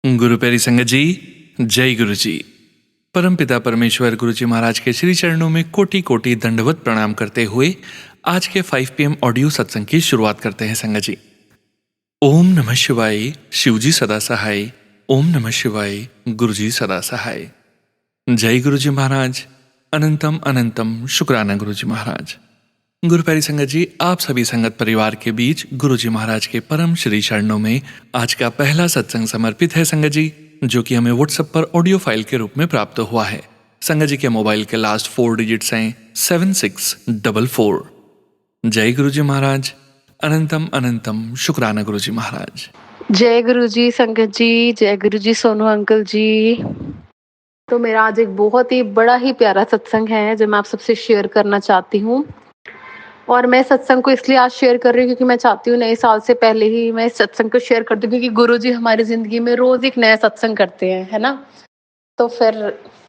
गुरु प्यारी संगत जी, जय गुरु जी। परमपिता परमेश्वर गुरु जी महाराज के श्री चरणों में कोटि कोटि दंडवत प्रणाम करते हुए आज के 5 PM ऑडियो सत्संग की शुरुआत करते हैं संगत जी। ओम नमः शिवाय, शिवजी सदा सहाय। ओम नमः शिवाय, गुरु जी सदा सहाय। जय गुरु जी महाराज, अनंतम अनंतम शुक्राना गुरु जी महाराज। गुरु प्यारी संगत जी, आप सभी संगत परिवार के बीच गुरु जी महाराज के परम श्री चरणों में आज का पहला सत्संग समर्पित है संगत जी, जो कि हमें व्हाट्सएप पर ऑडियो फाइल के रूप में प्राप्त हुआ है। संगत जी के मोबाइल के लास्ट 4 डिजिट्स हैं 7644। जय गुरु जी महाराज, अनंतम अनंतम शुक्राना गुरु जी महाराज। जय गुरु जी संगत जी, जय गुरु जी सोनू अंकल जी। तो मेरा आज एक बहुत ही बड़ा ही प्यारा सत्संग है जो मैं आप सबसे शेयर करना चाहती हूँ। और मैं सत्संग को इसलिए आज शेयर कर रही हूँ क्योंकि मैं चाहती हूँ नए साल से पहले ही मैं इस सत्संग को शेयर कर दूँ, क्योंकि गुरु जी हमारी जिंदगी में रोज एक नया सत्संग करते हैं, है ना। तो फिर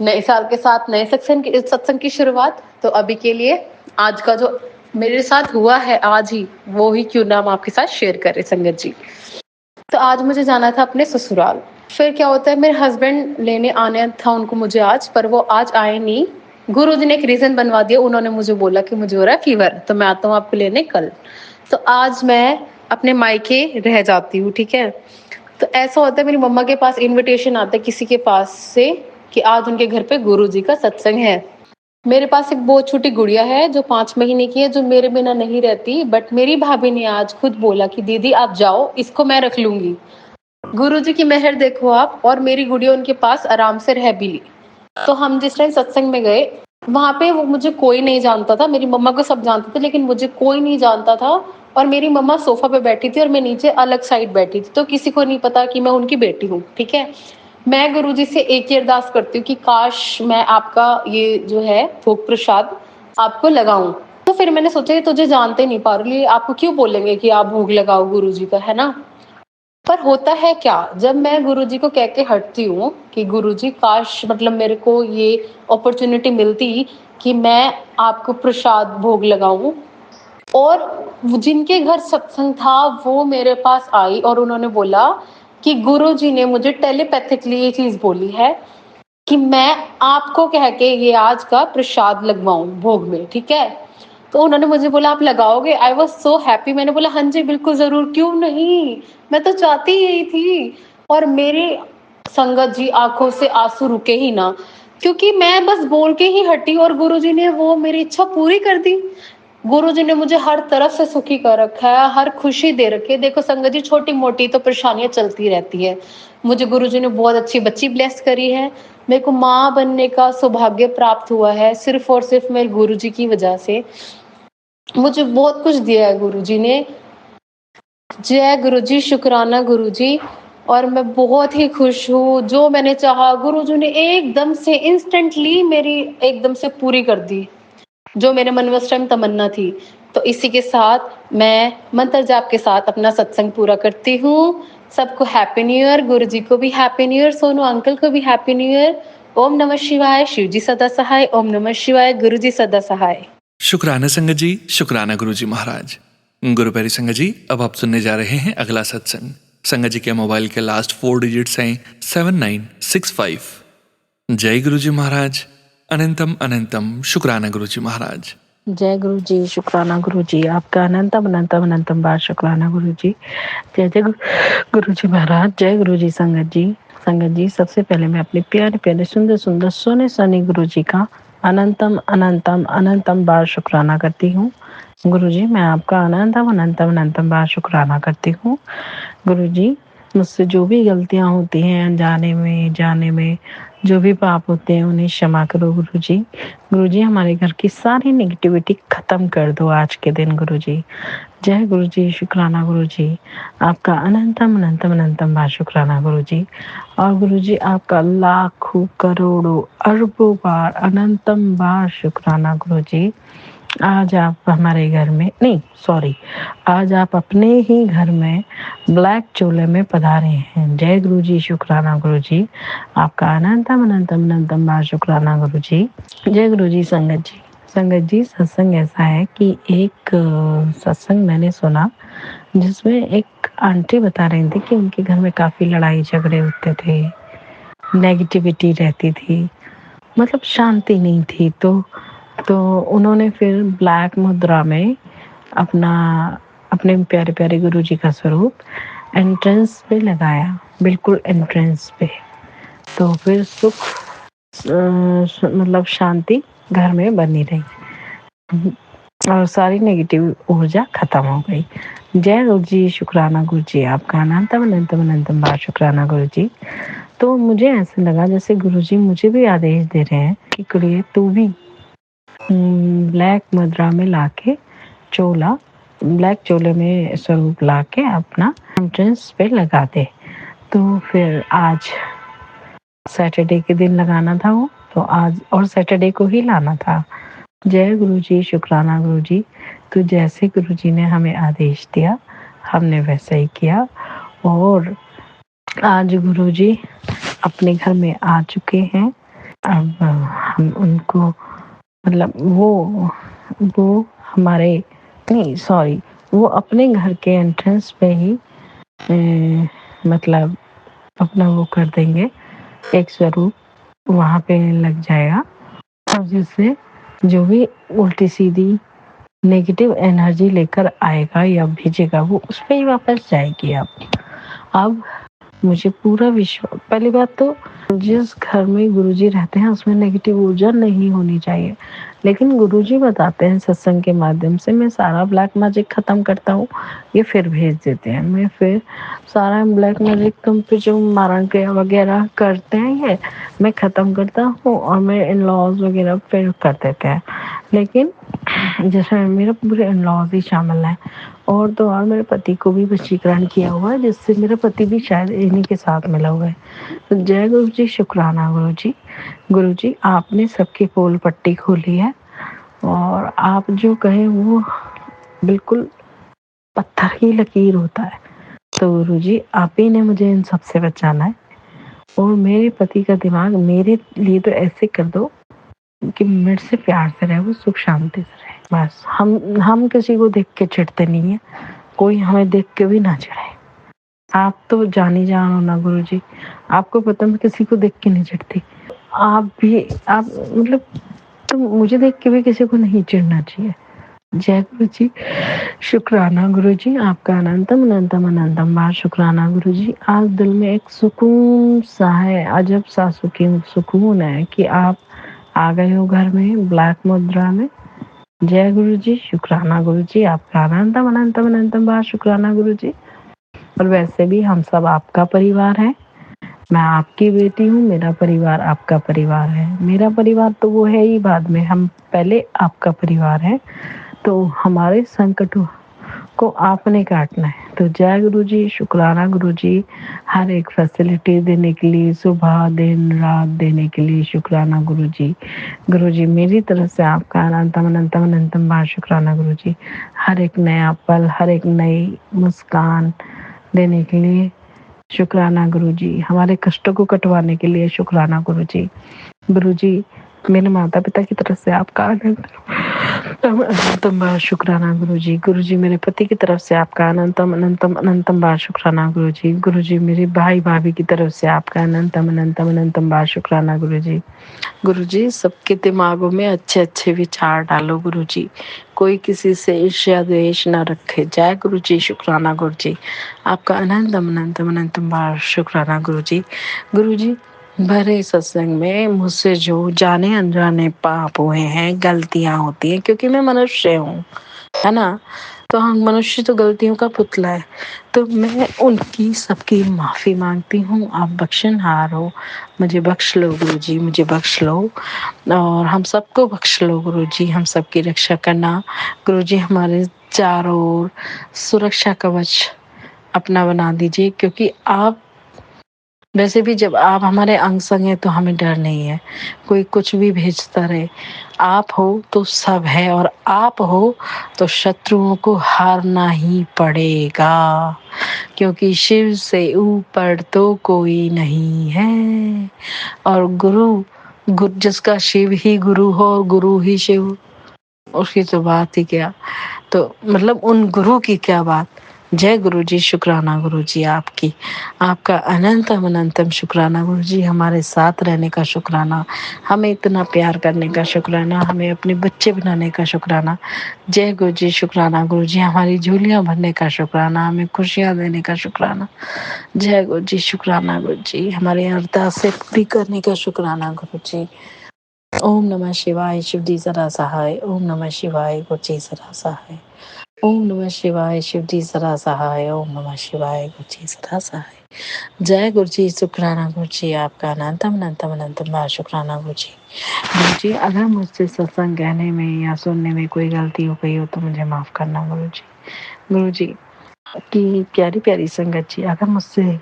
नए साल के साथ नए सत्संग की शुरुआत। तो अभी के लिए आज का जो मेरे साथ हुआ है आज ही, वो ही क्यों ना हम आपके साथ शेयर करें संगत जी। तो आज मुझे जाना था अपने ससुराल। फिर क्या होता है, मेरे हस्बैंड लेने आने था उनको मुझे आज, पर वो आज आए नहीं। गुरुजी ने एक रीजन बनवा दिया, उन्होंने मुझे बोला कि मुझे हो रहा है फीवर, तो मैं आता हूँ आपको लेने कल। तो आज मैं अपने मायके रह जाती हूँ, ठीक है। तो ऐसा होता है, मेरी मम्मा के पास इनविटेशन आता है किसी के पास से कि आज उनके घर पे गुरुजी का सत्संग है। मेरे पास एक बहुत छोटी गुड़िया है जो 5 महीने की है, जो मेरे बिना नहीं रहती, बट मेरी भाभी ने आज खुद बोला कि दीदी आप जाओ, इसको मैं रख लूंगी। गुरुजी की मेहर देखो आप। और मेरी गुड़िया उनके पास आराम से रह भी ली। तो हम जिस टाइम सत्संग में गए, वहां पे वो मुझे कोई नहीं जानता था। मेरी मम्मा को सब जानते थे, लेकिन मुझे कोई नहीं जानता था। और मेरी मम्मा सोफा पे बैठी थी और मैं नीचे अलग साइड बैठी थी, तो किसी को नहीं पता कि मैं उनकी बेटी हूँ, ठीक है। मैं गुरुजी से एक ही अरदास करती हूँ कि काश मैं आपका ये जो है भोग प्रसाद आपको लगाऊं। तो फिर मैंने सोचा कि तुझे जानते नहीं पारुली, आपको क्यों बोलेंगे कि आप भोग लगाओ गुरुजी का, है ना। पर होता है क्या, जब मैं गुरुजी को कह के हटती हूँ कि गुरुजी काश मतलब मेरे को ये अपॉर्चुनिटी मिलती कि मैं आपको प्रसाद भोग लगाऊं, और जिनके घर सत्संग था वो मेरे पास आई और उन्होंने बोला कि गुरुजी ने मुझे टेलीपैथिकली ये चीज बोली है कि मैं आपको कह के ये आज का प्रसाद लगवाऊं भोग में, ठीक है। तो उन्होंने मुझे बोला आप लगाओगे। I was so happy. मैंने बोला हाँ जी बिल्कुल जरूर, क्यों नहीं, मैं तो चाहती ही थी। और मेरी संगत जी आंखों से आंसू रुके ही ना, क्योंकि मैं बस बोल के ही हटी और गुरुजी ने वो मेरी इच्छा पूरी कर दी। गुरुजी ने मुझे हर तरफ से सुखी कर रखा है, हर खुशी दे रखी है। देखो संगत जी, छोटी मोटी तो परेशानियां चलती रहती है। मुझे गुरुजी ने बहुत अच्छी बच्ची ब्लेस करी है। मेरे को माँ बनने का सौभाग्य प्राप्त हुआ है सिर्फ और सिर्फ मेरे गुरुजी की वजह से। मुझे बहुत कुछ दिया है गुरुजी ने। जय गुरुजी, शुक्राना गुरुजी। और मैं बहुत ही खुश हूँ। जो मैंने चाहा गुरुजी ने एकदम से इंस्टेंटली मेरी एकदम से पूरी कर दी, जो मेरे मन में उस टाइम तमन्ना थी। तो इसी के साथ मैं मंत्र जाप के साथ अपना सत्संग पूरा करती हूँ। सबको हैप्पी न्यू ईयर, गुरुजी को भी happy new year, Sonu uncle को भी हैप्पी न्यू ईयर। ओम नमः शिवाय, शिवजी सदा सहाय। ओम नमः शिवाय, गुरुजी सदा सहाय। शुक्राना संगत जी, शुक्राना गुरु जी महाराज। गुरु प्यारी संगत जी, अब आप सुनने जा रहे हैं अगला सत्संग। संगत जी के मोबाइल के लास्ट 4 डिजिट्स हैं 7965। जय गुरु जी महाराज, अनंतम अनंतम शुक्राना गुरु जी महाराज। जय गुरु जी, शुक्राना गुरु जी, आपका अनंतम अनंतम अनंतम बार शुक्राना गुरु जी। जय जय गुरु जी महाराज, जय गुरु जी। संगत जी, संगत जी, सबसे पहले मैं अपने प्यारे प्यारे सुंदर सुंदर सोने सनी गुरु जी का अनंतम अनंतम अनंतम बार शुक्राना करती हूँ। गुरु जी, मैं आपका अनंतम अनंतम अनंतम बार शुक्राना करती हूँ। गुरु जी, मुझसे जो भी गलतियाँ होती हैं अनजाने में जाने में, जो भी पाप होते हैं उन्हें क्षमा करो गुरु जी। गुरु जी, हमारे घर की सारी नेगेटिविटी खत्म कर दो आज के दिन गुरु जी। जय गुरु जी, शुक्राना गुरु जी, आपका अनंतम अनंतम अनंतम बार शुक्राना गुरु जी। और गुरु जी, आपका लाखों करोड़ों अरबों बार अनंतम बार शुक्राना गुरु जी। आज आप हमारे घर में आज आप अपने ही घर में ब्लैक चोले में पधारे हैं। जय गुरु जी, शुक्राना गुरु जी, आपका अनंतम अनंतम अनंतम बार शुक्राना गुरु जी। जय गुरु जी। संगत जी, सत्संग ऐसा है कि एक सत्संग मैंने सुना जिसमें एक आंटी बता रही थी कि उनके घर में काफ़ी लड़ाई झगड़े होते थे, नेगेटिविटी रहती थी, मतलब शांति नहीं थी। तो उन्होंने फिर ब्लैक मुद्रा में अपना अपने प्यारे-प्यारे गुरुजी का स्वरूप एंट्रेंस पे लगाया, बिल्कुल एंट्रेंस पे। तो फिर सुख मतलब शांति घर में बनी रही और सारी नेगेटिव ऊर्जा खत्म हो गई। जय गुरु जी, शुक्राना गुरु जी, आपका अनंतम अनंतम अनंतम बार शुक्राना गुरु जी। तो मुझे ऐसा लगा जैसे गुरु जी मुझे भी आदेश दे रहे हैं कि कुड़िए तू भी ब्लैक मुद्रा में लाके चोला, ब्लैक चोले में स्वरूप लाके अपना एंट्रेंस पे लगा दे। तो फिर आज सैटरडे के दिन लगाना था वो, तो आज और सैटरडे को ही लाना था। जय गुरु जी, शुक्राना गुरु जी। तो जैसे गुरु जी ने हमें आदेश दिया हमने वैसा ही किया और आज गुरु जी अपने घर में आ चुके हैं। अब हम उनको मतलब वो हमारे नहीं सॉरी वो अपने घर के एंट्रेंस पे ही मतलब अपना वो कर देंगे, एक स्वरूप वहाँ पे लग जाएगा और जिससे जो भी उल्टी सीधी नेगेटिव एनर्जी लेकर आएगा या भेजेगा वो उस पे ही वापस जाएगी। अब मुझे पूरा विश्वास, पहली बात तो जिस घर में गुरुजी रहते हैं उसमें नेगेटिव ऊर्जा नहीं होनी चाहिए, लेकिन गुरुजी बताते हैं सत्संग के माध्यम से मैं सारा ब्लैक मैजिक खत्म करता हूँ, ये फिर भेज देते हैं। मैं फिर सारा ब्लैक मैजिक तुम पे जो मारण क्रिया वगैरह करते हैं ये मैं खत्म करता हूँ और मेरे इन लॉज वगैरह फिर कर देते हैं। लेकिन जैसे मेरे पूरे इन लॉज ही शामिल हैं और तो और मेरे पति को भी वशीकरण किया हुआ है जिससे मेरा पति भी शायद इन्हीं के साथ मिला हुआ है। तो जय गुरु जी, शुक्राना गुरु जी। गुरु जी आपने सबकी पोल पट्टी खोली है और आप जो कहें वो बिल्कुल पत्थर की लकीर होता है। तो गुरु जी आप ही ने मुझे इन सब से बचाना है और मेरे पति का दिमाग मेरे लिए तो ऐसे कर दो कि मेरे से प्यार से रहे, वो सुख शांति से रहे। बस हम किसी को देख के चिढ़ते नहीं है, कोई हमें देख के भी ना चिढ़े। आप तो जानी जान हो ना गुरु जी, आपको पता मैं किसी को देख के नहीं चिढ़ती। आप मतलब तो मुझे देख के भी किसी को नहीं चिढ़ना चाहिए। जय गुरु जी, शुक्राना गुरु जी, आपका अनंतम अनंतम अनंतम बार शुक्राना गुरु जी। आज दिल में एक सुकून सा है, अजब सा सुकून है कि आप आ गए हो घर में ब्लैक मुद्रा में। जय गुरु जी, शुक्राना गुरु जी, आपका अनंतम अनंतम अनंतम बार शुक्राना गुरु जी। और वैसे भी हम सब आपका परिवार है, मैं आपकी बेटी हूँ, मेरा परिवार आपका परिवार है। मेरा परिवार तो वो है ही बाद में, हम पहले आपका परिवार है। तो हमारे संकटों को आपने काटना है। तो जय गुरु जी, शुक्राना गुरु जी, हर एक फैसिलिटी देने के लिए, सुबह दिन रात देने के लिए शुक्राना गुरु जी। गुरु जी मेरी तरफ से आपका अनंतम अनंतम अनंतम बार शुक्राना गुरु जी। हर एक नया पल, हर एक नई मुस्कान देने के लिए शुक्राना गुरु जी। हमारे कष्टों को कटवाने के लिए शुक्राना गुरु जी। गुरु जी मेरे माता पिता की तरफ से आपका अनंतम बार शुक्राना गुरु जी। गुरु जी मेरे पति की तरफ से आपका अनंतम अनंतम अनंतम बार शुक्राना गुरु जी। गुरु जी मेरे भाई भाभी की तरफ से आपका अनंतम अनंतम अनंतम बार शुक्राना गुरु जी। गुरु जी सबके दिमागों में अच्छे अच्छे विचार डालो गुरु जी, कोई किसी से ईर्ष्या द्वेष ना रखे। जय गुरु जी, शुक्राना गुरु जी, आपका अनंतम अनंतम अनंतम बार शुक्राना गुरु जी। गुरु जी भरे सत्संग में मुझसे जो जाने अनजाने पाप हुए हैं, गलतियां होती हैं, क्योंकि मैं मनुष्य हूँ, है ना, तो हम मनुष्य तो गलतियों का पुतला है, तो मैं उनकी सबकी माफ़ी मांगती हूँ। आप बख्शनहार हो, मुझे बख्श लो गुरु जी, मुझे बख्श लो और हम सबको बख्श लो गुरु जी। हम सबकी रक्षा करना गुरु जी, हमारे चारों ओर सुरक्षा कवच अपना बना दीजिए, क्योंकि आप वैसे भी जब आप हमारे अंग संग हैं तो हमें डर नहीं है, कोई कुछ भी भेजता रहे। आप हो तो सब है और आप हो तो शत्रुओं को हारना ही पड़ेगा, क्योंकि शिव से ऊपर तो कोई नहीं है। और गुरु जिसका शिव ही गुरु हो, गुरु ही शिव, उसकी तो बात ही क्या। तो मतलब उन गुरु की क्या बात जय गुरु जी, शुक्राना गुरु जी आपकी, आपका अनंतम अनंतम शुक्राना गुरु जी, हमारे साथ रहने का शुक्राना, हमें इतना प्यार करने का शुक्राना, हमें अपने बच्चे बनाने का शुक्राना। जय गुरु जी, शुक्राना गुरु जी, हमारी झोलियां भरने का शुक्राना, हमें खुशियां देने का शुक्राना। जय गुरु जी, शुक्राना गुरु जी, हमारे अरदासें पूरी करने का शुक्राना गुरु जी। ओम नमः शिवाय, शिव जी जरा सहाय। ओम नमः शिवाय, गुरु जी जरा सहाय। ओम नमः शिवाय, शिव जी जरा सहाय। ओम नमः शिवाय, गुरु जी जरा सहाय। जय गुरु जी, शुक्राना गुरु जी, आपका अनंतम अनंतम अनंतम बार शुक्राना गुरु जी। गुरु जी, अगर मुझसे सत्संग कहने में या सुनने में कोई गलती हो गई हो तो मुझे माफ करना गुरु जी। गुरु जी की प्यारी प्यारी संगत जी, अगर मुझसे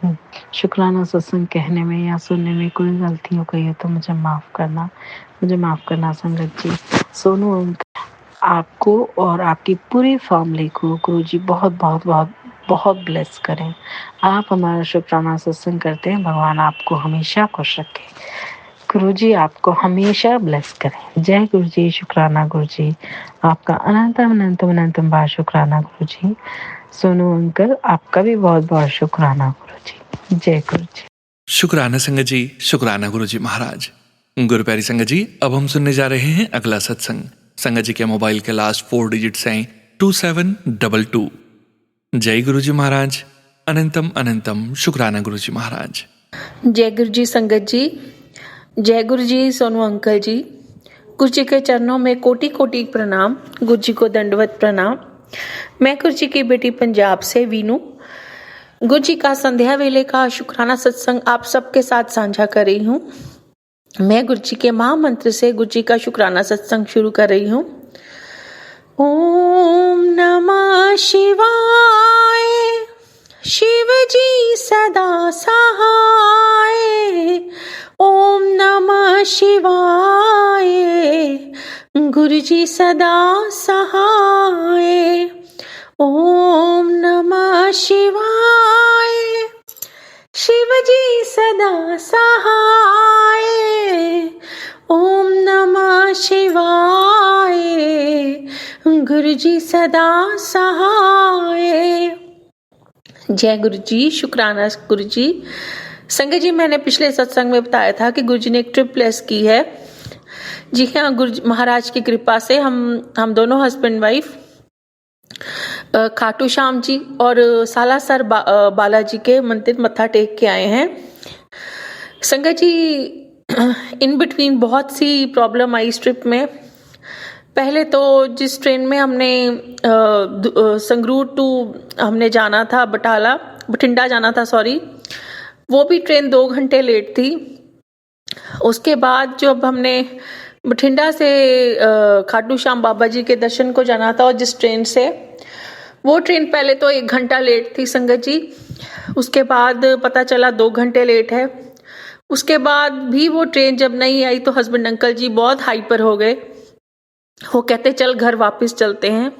शुक्राना सत्संग कहने में या सुनने में कोई गलती हो गई हो तो मुझे माफ करना संगत जी। सोनू अंकल, आपको और आपकी पूरी फैमिली को गुरुजी बहुत बहुत बहुत बहुत ब्लेस करें। आप हमारा शुक्राना सत्संग करते हैं, भगवान आपको हमेशा खुश रखे। गुरुजी आपको हमेशा ब्लेस करें। जय गुरुजी, शुक्राना गुरुजी, आपका अनंतम अनंतम अनंतम बार शुक्राना गुरुजी। सोनू अंकल, आपका भी बहुत बहुत शुक्राना गुरुजी। जय गुरुजी। शुक्राना संगत जी, शुक्राना गुरु जी महाराज। गुरु प्यारी संगत जी, अब हम सुनने जा रहे हैं अगला सत्संग। संगत जी के मोबाइल के लास्ट 4 डिजिट्स हैं 2722। जय गुरु जी महाराज, अनंतम अनंतम शुक्राना गुरु जी महाराज। जय गुरु जी संगत जी, जय गुरु जी सोनू अंकल जी। गुरु जी के चरणों में कोटि कोटि प्रणाम, गुरु जी को दंडवत प्रणाम। मैं गुरु जी की बेटी पंजाब से वीनू, गुरु जी का संध्या वेले का शुक्राना सत्संग आप सबके साथ साझा कर रही हूँ। मैं गुरु जी के महामंत्र से गुरु जी का शुक्राना सत्संग शुरू कर रही हूँ। ओम नमः शिवाय, शिव जी सदा सहाय। ओम नमः शिवाय, गुरु जी सदा सहाय। ओम नमः शिवाय, शिव जी सदा सहाय। ओम नमः शिवाय, गुरु जी सदा सहाय। जय गुरु जी, शुक्राना गुरु जी। संगत जी, मैंने पिछले सत्संग में बताया था कि गुरु जी ने एक ट्रिप प्लेस की है। जी हाँ, गुरु महाराज की कृपा से हम दोनों हस्बैंड वाइफ खाटू श्याम जी और सालासर बालाजी के मंदिर मत्था टेक के आए हैं। संगत जी, इन बिटवीन बहुत सी प्रॉब्लम आई इस ट्रिप में। पहले तो जिस ट्रेन में हमने संगरूर टू हमने जाना था, बठिंडा जाना था, सॉरी, वो भी ट्रेन 2 घंटे लेट थी। उसके बाद जब हमने बठिंडा से खाटू श्याम बाबा जी के दर्शन को जाना था, और जिस ट्रेन से, वो ट्रेन पहले तो 1 घंटा लेट थी संगत जी। उसके बाद पता चला 2 घंटे लेट है। उसके बाद भी वो ट्रेन जब नहीं आई तो हस्बैंड अंकल जी बहुत हाइपर हो गए। वो कहते चल घर वापस चलते हैं।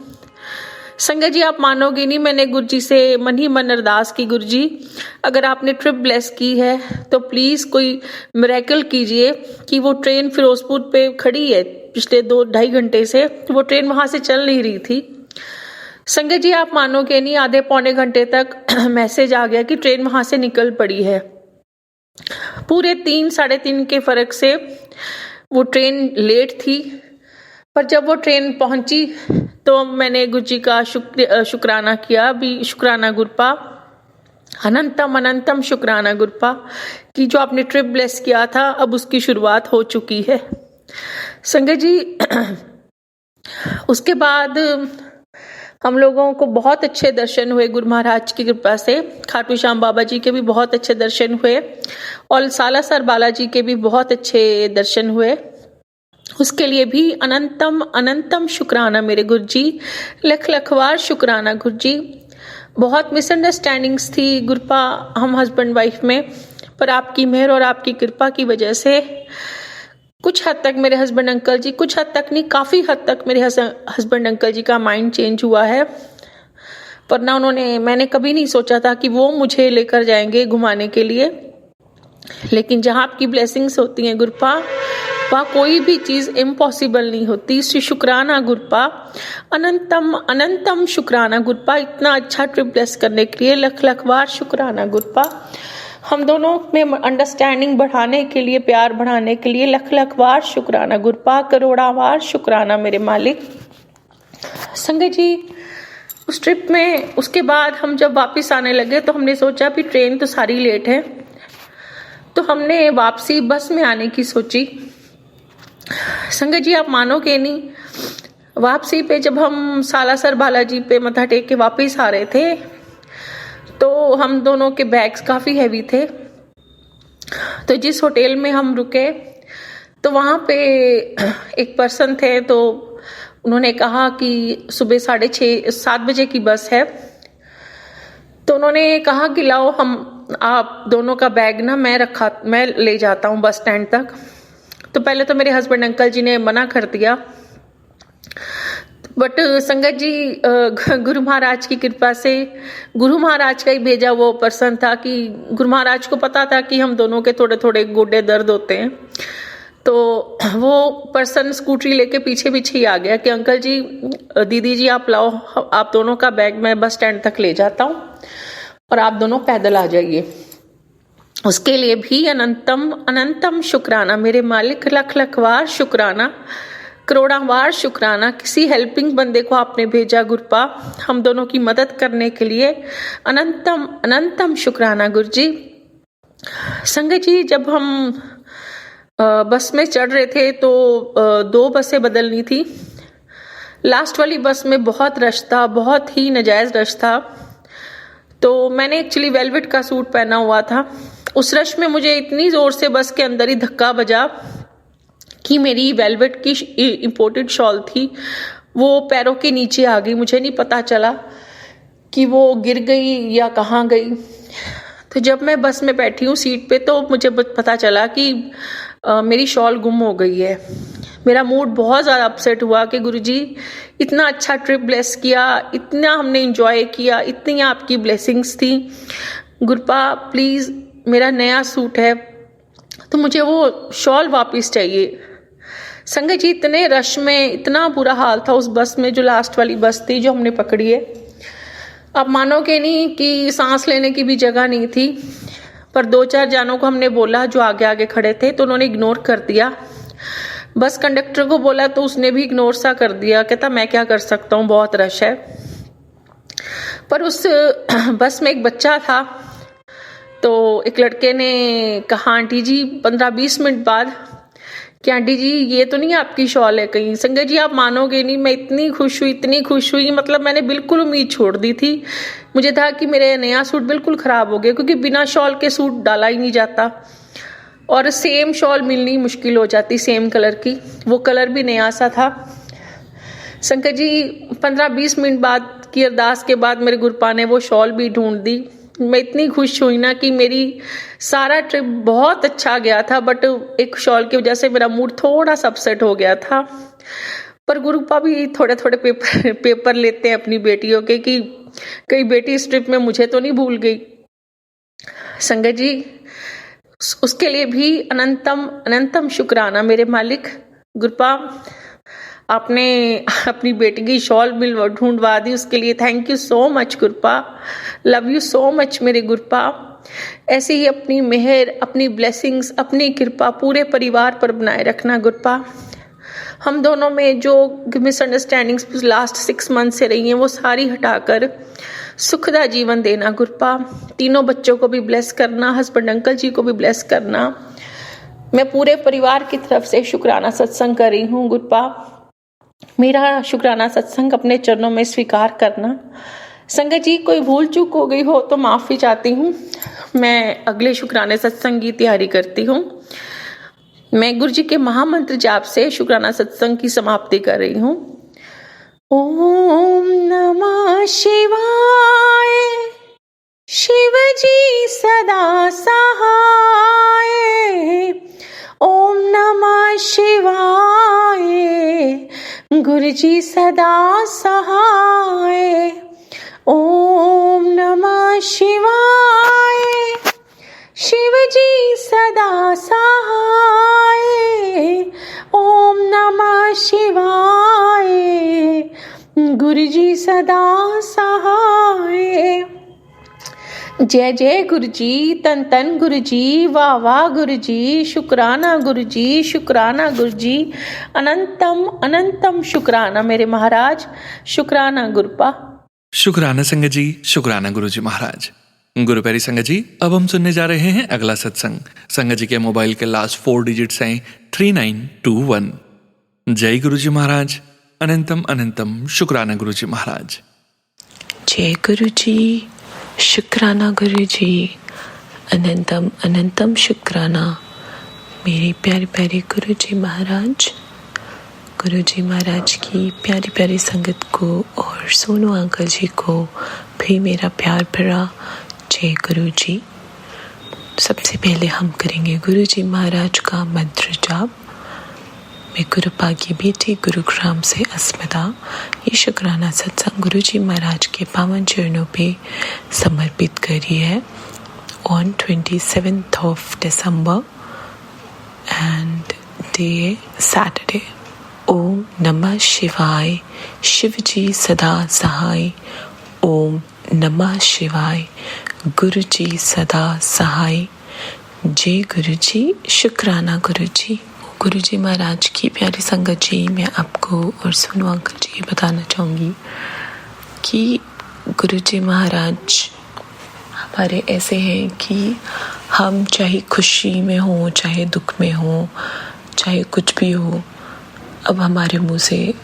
संगत जी, आप मानोगे नहीं, मैंने गुरु जी से मन ही मन अरदास की, गुरु जी अगर आपने ट्रिप ब्लेस की है तो प्लीज कोई मिरेकल कीजिए कि वो ट्रेन फिरोजपुर पे खड़ी है पिछले 2-2.5 घंटे से, वो ट्रेन वहां से चल नहीं रही थी। संगत जी, आप मानोगे नहीं, आधे पौने घंटे तक मैसेज आ गया कि ट्रेन वहां से निकल पड़ी है। पूरे 3-3.5 के फर्क से वो ट्रेन लेट थी। पर जब वो ट्रेन पहुंची तो मैंने गुरु जी का शुक्राना किया भी। शुक्राना गुरपा, अनंतम अनंतम शुक्राना गुरपा कि जो आपने ट्रिप ब्लेस किया था, अब उसकी शुरुआत हो चुकी है। संगत जी, उसके बाद हम लोगों को बहुत अच्छे दर्शन हुए गुरु महाराज की कृपा से। खाटू श्याम बाबा जी के भी बहुत अच्छे दर्शन हुए और सालासर बालाजी के भी बहुत अच्छे दर्शन हुए। उसके लिए भी अनंतम अनंतम शुक्राना मेरे गुरु जी, लख लखवार शुक्राना गुरु जी। बहुत मिसअंडरस्टैंडिंग्स थी गुरपा हम हस्बैंड वाइफ में, पर आपकी मेहर और आपकी कृपा की वजह से कुछ हद तक मेरे हस्बैंड अंकल जी, कुछ हद तक नहीं, काफ़ी हद तक मेरे हस्बैंड अंकल जी का माइंड चेंज हुआ है। पर ना मैंने कभी नहीं सोचा था कि वो मुझे लेकर जाएंगे घुमाने के लिए, लेकिन जहाँ आपकी ब्लेसिंग्स होती हैं गुरपा, वहाँ कोई भी चीज़ इम्पॉसिबल नहीं होती। श्री शुक्राना गुरुपा, अनंतम अनंतम शुक्राना गुरुपा, इतना अच्छा ट्रिप ब्लेस करने के लिए लख लख बार शुक्राना गुरुपा। हम दोनों में अंडरस्टैंडिंग बढ़ाने के लिए, प्यार बढ़ाने के लिए लख लख बार शुक्राना गुरुपा, करोड़ा बार शुक्राना मेरे मालिक। संगत जी, उस ट्रिप में उसके बाद हम जब वापस आने लगे तो हमने सोचा भी ट्रेन तो सारी लेट है, तो हमने वापसी बस में आने की सोची। संगत जी, आप मानोगे नहीं, वापसी पे जब हम सालासर बालाजी पे मत्था टेक के वापस आ रहे थे तो हम दोनों के बैग्स काफ़ी हैवी थे। तो जिस होटल में हम रुके तो वहाँ पे एक पर्सन थे, तो उन्होंने कहा कि सुबह 6:30-7 बजे की बस है। तो उन्होंने कहा कि लाओ आप दोनों का बैग ना मैं ले जाता हूँ बस स्टैंड तक। तो पहले तो मेरे हस्बैंड अंकल जी ने मना कर दिया, बट संगत जी गुरु महाराज की कृपा से, गुरु महाराज का ही भेजा वो पर्सन था कि गुरु महाराज को पता था कि हम दोनों के थोड़े थोड़े गोडे दर्द होते हैं। तो वो पर्सन स्कूटरी लेके पीछे पीछे ही आ गया कि अंकल जी, दीदी जी आप लाओ, आप दोनों का बैग मैं बस स्टैंड तक ले जाता हूँ और आप दोनों पैदल आ जाइए। उसके लिए भी अनंतम अनंतम शुक्राना मेरे मालिक, लख लख बार शुक्राना, करोड़ा बार शुक्राना। किसी हेल्पिंग बंदे को आपने भेजा गुरुपा हम दोनों की मदद करने के लिए, अनंतम अनंतम शुक्राना गुरु जी। संगत जी, जब हम बस में चढ़ रहे थे तो 2 बसें बदलनी थी। लास्ट वाली बस में बहुत रश था, बहुत ही नाजायज रश था। तो मैंने एक्चुअली वेलवेट का सूट पहना हुआ था। उस रश में मुझे इतनी जोर से बस के अंदर ही धक्का बजा कि मेरी वेलवेट की इम्पोर्टेड शॉल थी वो पैरों के नीचे आ गई। मुझे नहीं पता चला कि वो गिर गई या कहाँ गई। तो जब मैं बस में बैठी हूँ सीट पे तो मुझे पता चला कि मेरी शॉल गुम हो गई है। मेरा मूड बहुत ज़्यादा अपसेट हुआ कि गुरुजी इतना अच्छा ट्रिप ब्लेस किया, इतना हमने एंजॉय किया, इतनी आपकी ब्लेसिंग्स थी। गुरुपा प्लीज़, मेरा नया सूट है तो मुझे वो शॉल वापस चाहिए। संगत जी, इतने रश में इतना बुरा हाल था उस बस में, जो लास्ट वाली बस थी जो हमने पकड़ी है। आप मानोगे नहीं कि सांस लेने की भी जगह नहीं थी। पर 2-4 जानों को हमने बोला जो आगे आगे खड़े थे, तो उन्होंने इग्नोर कर दिया। बस कंडक्टर को बोला तो उसने भी इग्नोर सा कर दिया, कहता मैं क्या कर सकता हूँ, बहुत रश है। पर उस बस में एक बच्चा था, तो एक लड़के ने कहा आंटी जी 15-20 मिनट बाद कि आंटी जी ये तो नहीं आपकी शॉल है कहीं। संगत जी, आप मानोगे नहीं, मैं इतनी खुश हुई, मतलब मैंने बिल्कुल उम्मीद छोड़ दी थी। मुझे था कि मेरे नया सूट बिल्कुल खराब हो गया, क्योंकि बिना शॉल के सूट डाला ही नहीं जाता और सेम शॉल मिलनी मुश्किल हो जाती, सेम कलर की, वो कलर भी नया सा था। संगत जी, 15-20 मिनट बाद की अरदास के बाद मेरे गुरुपा ने वो शॉल भी ढूंढ दी। मैं इतनी खुश हुई ना कि मेरी सारा ट्रिप बहुत अच्छा गया था, बट एक शॉल की वजह से मेरा मूड थोड़ा सा अपसेट हो गया था। पर गुरुपा भी थोड़े थोड़े पेपर लेते हैं अपनी बेटियों के कि कई बेटी इस ट्रिप में मुझे तो नहीं भूल गई। संगत जी, उसके लिए भी अनंतम अनंतम शुक्राना मेरे मालिक। गुरुपा, आपने अपनी बेटी की शॉल ढूंढवा दी, उसके लिए thank you so much गुरुपा। Love you so much मेरे गुरुपा। ऐसे ही अपनी मेहर, अपनी ब्लेसिंग्स, अपनी कृपा पूरे परिवार पर बनाए रखना गुरुपा। हम दोनों में जो मिसअंडरस्टैंडिंग्स लास्ट 6 मंथ से रही हैं वो सारी हटाकर सुखदा जीवन देना गुरुपा। तीनों बच्चों को भी ब्लेस करना, हस्बैंड अंकल जी को भी ब्लेस करना। मैं पूरे परिवार की तरफ से शुक्राना सत्संग कर रही हूँ गुरुपा। मेरा शुक्राना सत्संग अपने चरणों में स्वीकार करना। संगत जी, कोई भूल चूक हो गई हो तो माफ़ी चाहती हूँ। मैं अगले शुक्राने सत्संग की तैयारी करती हूँ। मैं गुरु जी के महामंत्र जाप से शुक्राना सत्संग की समाप्ति कर रही हूँ। ओम नमः शिवाय, शिव जी सदा सहाय। ओम नमः शिवाय, गुरु जी सदा सहाय। ओम नमः शिवाय, शिव जी सदा सहाय। गुरु जी सदा सहाय। जय जय गुरु जी, तन तन गुरु जी, वाह वाह गुरु जी, शुक्राना गुरु जी, शुक्राना गुरु जी, अनंतम अनंतम शुक्राना मेरे महाराज, शुक्राना गुरुपा। शुक्राना संगत जी, शुक्राना गुरु जी महाराज। गुरु प्यारी संगत जी, अब हम सुनने जा रहे हैं अगला सत्संग। संगत जी के मोबाइल के लास्ट 4 डिजिट्स हैं 3921। जय गुरु जी महाराज, अनंतम अनंतम शुक्राना गुरु जी महाराज। जय गुरु जी, शुक्राना गुरु जी, अनंतम अनंतम शुक्राना मेरे प्यारे प्यारे गुरु जी महाराज। गुरु जी महाराज की प्यारी प्यारी संगत को और सोनू अंकल जी को भी मेरा प्यार भरा जय गुरु जी। सबसे पहले हम करेंगे गुरु जी महाराज का मंत्र जाप। मैं गुरुपा की बेटी गुरुग्राम से अस्मिता ये शुक्राना सत्संग गुरु जी महाराज के पावन चरणों पे समर्पित करी है on 27th of December and day Saturday। ओम नमः शिवाय, शिव जी सदा सहाय। ओम नमः शिवाय, गुरु जी सदा सहाय। जय गुरु जी, शुक्राना गुरु जी। गुरु जी महाराज की प्यारी संगत जी, मैं आपको और सोनू अंकल जी बताना चाहूँगी कि गुरु जी महाराज हमारे ऐसे हैं कि हम चाहे खुशी में हो, चाहे दुख में हो, चाहे कुछ भी हो, अब हमारे मुंह से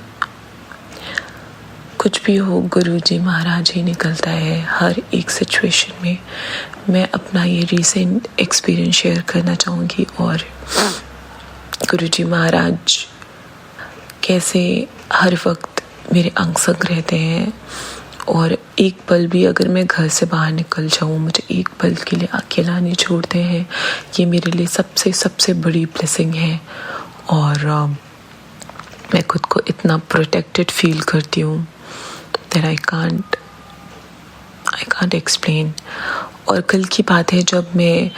कुछ भी हो गुरु जी महाराज ही निकलता है हर एक सिचुएशन में। मैं अपना ये रीसेंट एक्सपीरियंस शेयर करना चाहूँगी और गुरु जी महाराज कैसे हर वक्त मेरे अंग संग रहते हैं और एक पल भी अगर मैं घर से बाहर निकल जाऊँ, मुझे एक पल के लिए अकेला नहीं छोड़ते हैं। ये मेरे लिए सबसे सबसे बड़ी ब्लेसिंग है और मैं खुद को इतना प्रोटेक्टेड फील करती हूँ that I can't explain। और कल की बात है जब मैं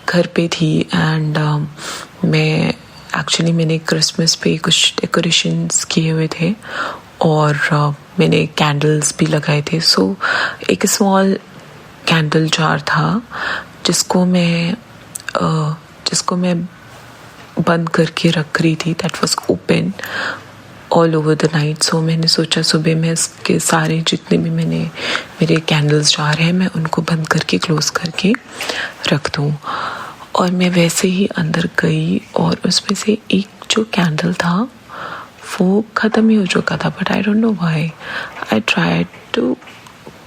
घर पे थी एंड मैंने क्रिसमस पे कुछ डेकोरेशंस किए हुए थे और मैंने कैंडल्स भी लगाए थे। सो एक स्मॉल कैंडल जार था जिसको मैं बंद करके रख रही थी। That was open all over the night. So मैंने सोचा सुबह में इसके सारे जितने भी मेरे कैंडल्स जार हैं मैं उनको बंद करके क्लोज करके रख दूँ। और मैं वैसे ही अंदर गई और उसमें से एक जो कैंडल था वो ख़त्म ही हो चुका था। But I don't know why I tried to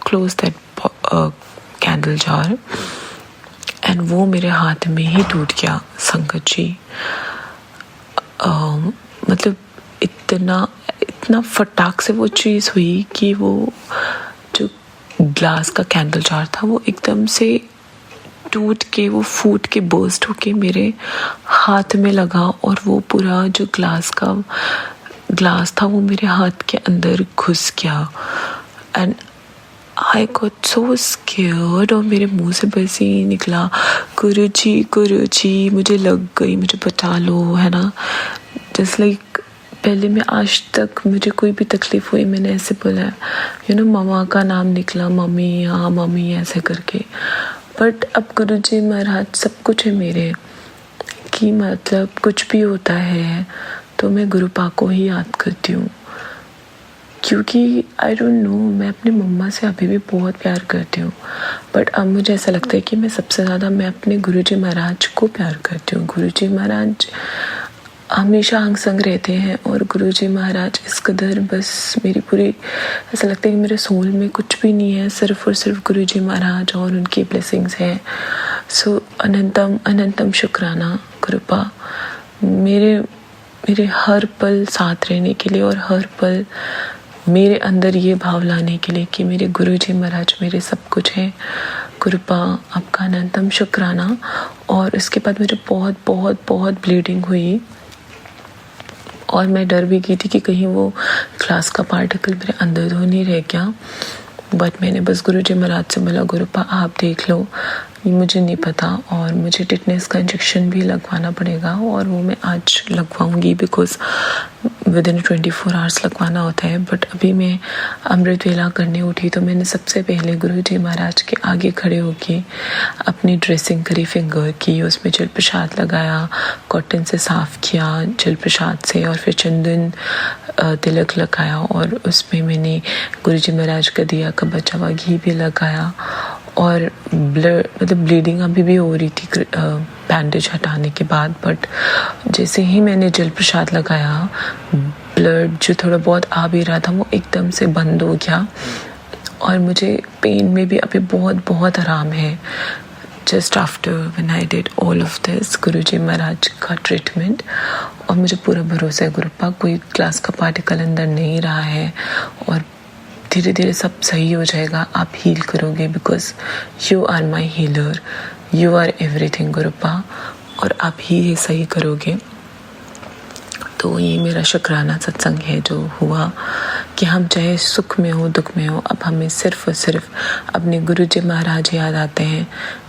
close that candle jar and वो मेरे हाथ में ही टूट गया संगत जी। मतलब इतना फटाक से वो चीज़ हुई कि वो जो ग्लास का कैंडल जार था वो एकदम से टूट के वो फूट के बर्स्ट होके मेरे हाथ में लगा और वो पूरा जो ग्लास था वो मेरे हाथ के अंदर घुस गया and I got so scared. और मेरे मुंह से बस ही निकला गुरु जी मुझे लग गई, मुझे बचा लो, है ना। जस्ट लाइक पहले मैं आज तक मुझे कोई भी तकलीफ हुई मैंने ऐसे बोला मम्मा का नाम निकला, मम्मी हाँ मम्मी ऐसे करके। बट अब गुरु जी महाराज सब कुछ है मेरे कि मतलब कुछ भी होता है तो मैं गुरुपा को ही याद करती हूँ क्योंकि आई डोंट नो मैं अपनी मम्मा से अभी भी बहुत प्यार करती हूँ। बट अब मुझे ऐसा लगता है कि मैं सबसे ज़्यादा मैं अपने गुरु जी महाराज को प्यार करती हूँ। गुरु जी महाराज हमेशा अंग संग रहते हैं और गुरु जी महाराज इस कदर बस मेरी पूरी ऐसा लगता है कि मेरे सोल में कुछ भी नहीं है, सिर्फ और सिर्फ गुरु जी महाराज और उनकी ब्लेसिंग्स हैं। सो अनंतम अनंतम शुक्राना गुरुपा मेरे हर पल साथ रहने के लिए और हर पल मेरे अंदर ये भाव लाने के लिए कि मेरे गुरु जी महाराज मेरे सब कुछ हैं। गुरुपा आपका अनंतम शुक्राना। और इसके बाद मुझे बहुत बहुत बहुत ब्लीडिंग हुई और मैं डर भी गई थी कि कहीं वो ग्लास का पार्टिकल मेरे अंदर तो नहीं रह गया। बट मैंने बस गुरु जी महाराज से बोला गुरुपा आप देख लो ये मुझे नहीं पता, और मुझे टिटनेस का इंजेक्शन भी लगवाना पड़ेगा, और वो मैं आज लगवाऊंगी बिकॉज विद इन 24 आवर्स लगवाना होता है। बट अभी मैं अमृत वेला करने उठी तो मैंने सबसे पहले गुरुजी महाराज के आगे खड़े होके अपनी ड्रेसिंग करी, फिंगर की, उसमें जल प्रसाद लगाया, कॉटन से साफ़ किया जल प्रसाद से, और फिर चंदन तिलक लगाया, और उसमें मैंने गुरुजी महाराज का दिया का बचा हुआ घी भी लगाया। और ब्लड मतलब ब्लीडिंग अभी भी हो रही थी बैंडेज हटाने के बाद, बट जैसे ही मैंने जल प्रसाद लगाया ब्लड जो थोड़ा बहुत आ भी रहा था वो एकदम से बंद हो गया, और मुझे पेन में भी अभी बहुत बहुत आराम है। Just after when I did all of this Guruji Maharaj का ट्रीटमेंट, और मुझे पूरा भरोसा है गुरुपा कोई ग्लास का पार्टिकल अंदर नहीं रहा है, और धीरे धीरे सब सही हो जाएगा। आप हील करोगे because you are my healer, you are everything गुरुपा, और आप ही ये सही करोगे। तो ये मेरा शुक्राना सत्संग है जो हुआ कि हम चाहे सुख में हो दुख में हो, अब हमें सिर्फ और सिर्फ अपने गुरुजी महाराज याद आते हैं।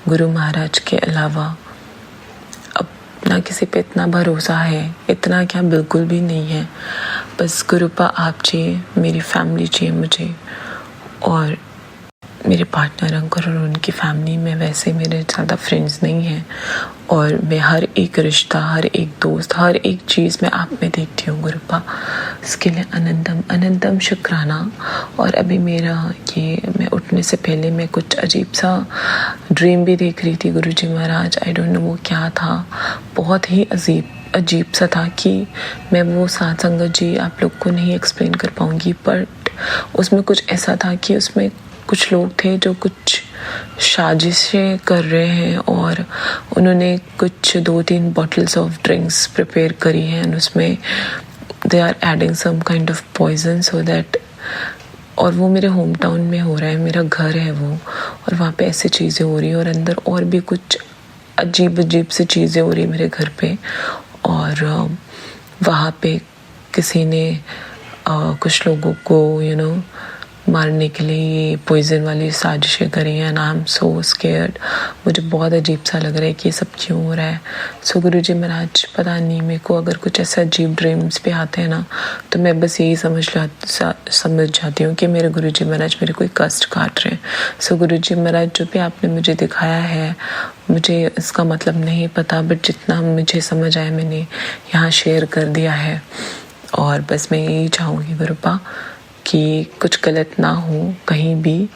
गुरु महाराज के अलावा अब ना किसी पे इतना भरोसा है, इतना क्या बिल्कुल भी नहीं है। बस गुरुपा आप चाहिए, मेरी फैमिली चाहिए मुझे, और मेरे पार्टनर अंकल और उनकी फैमिली में वैसे मेरे ज़्यादा फ्रेंड्स नहीं हैं, और मैं हर एक रिश्ता, हर एक दोस्त, हर एक चीज़ में आप में देखती हूँ गुरुपा। इसके लिए अनंतम अनंतम शुक्राना। और अभी मेरा ये मैं उठने से पहले मैं कुछ अजीब सा ड्रीम भी देख रही थी गुरुजी महाराज, आई डोंट नो वो क्या था, बहुत ही अजीब सा था कि मैं वो साथ संगत जी आप लोग को नहीं एक्सप्लेन कर पाऊँगी, बट उसमें कुछ ऐसा था कि उसमें कुछ लोग थे जो कुछ साजिशें कर रहे हैं, और उन्होंने कुछ 2-3 बॉटल्स ऑफ ड्रिंक्स प्रिपेयर करी हैं, और उसमें they are adding some kind of poison so that, और वो मेरे होम टाउन में हो रहा है, मेरा घर है वो, और वहाँ पे ऐसी चीज़ें हो रही हैं, और अंदर और भी कुछ अजीब सी चीज़ें हो रही मेरे घर पे। और वहाँ पे किसी ने कुछ लोगों को मारने के लिए ये पॉइजन वाली साजिशें करी हैं, आई एम सो स्केयर्ड। मुझे बहुत अजीब सा लग रहा है कि ये सब क्यों हो रहा है। सो गुरुजी महाराज पता नहीं, मेरे को अगर कुछ ऐसा अजीब ड्रीम्स पे आते हैं ना, तो मैं बस यही समझ जाती हूँ कि मेरे गुरुजी महाराज मेरे कोई कष्ट काट रहे हैं। सो गुरुजी महाराज जो भी आपने मुझे दिखाया है, मुझे इसका मतलब नहीं पता, बट जितना मुझे समझ आया मैंने यहाँ शेयर कर दिया है। और बस मैं यही चाहूँगी गुरुपा कि कुछ गलत ना हो कहीं भी,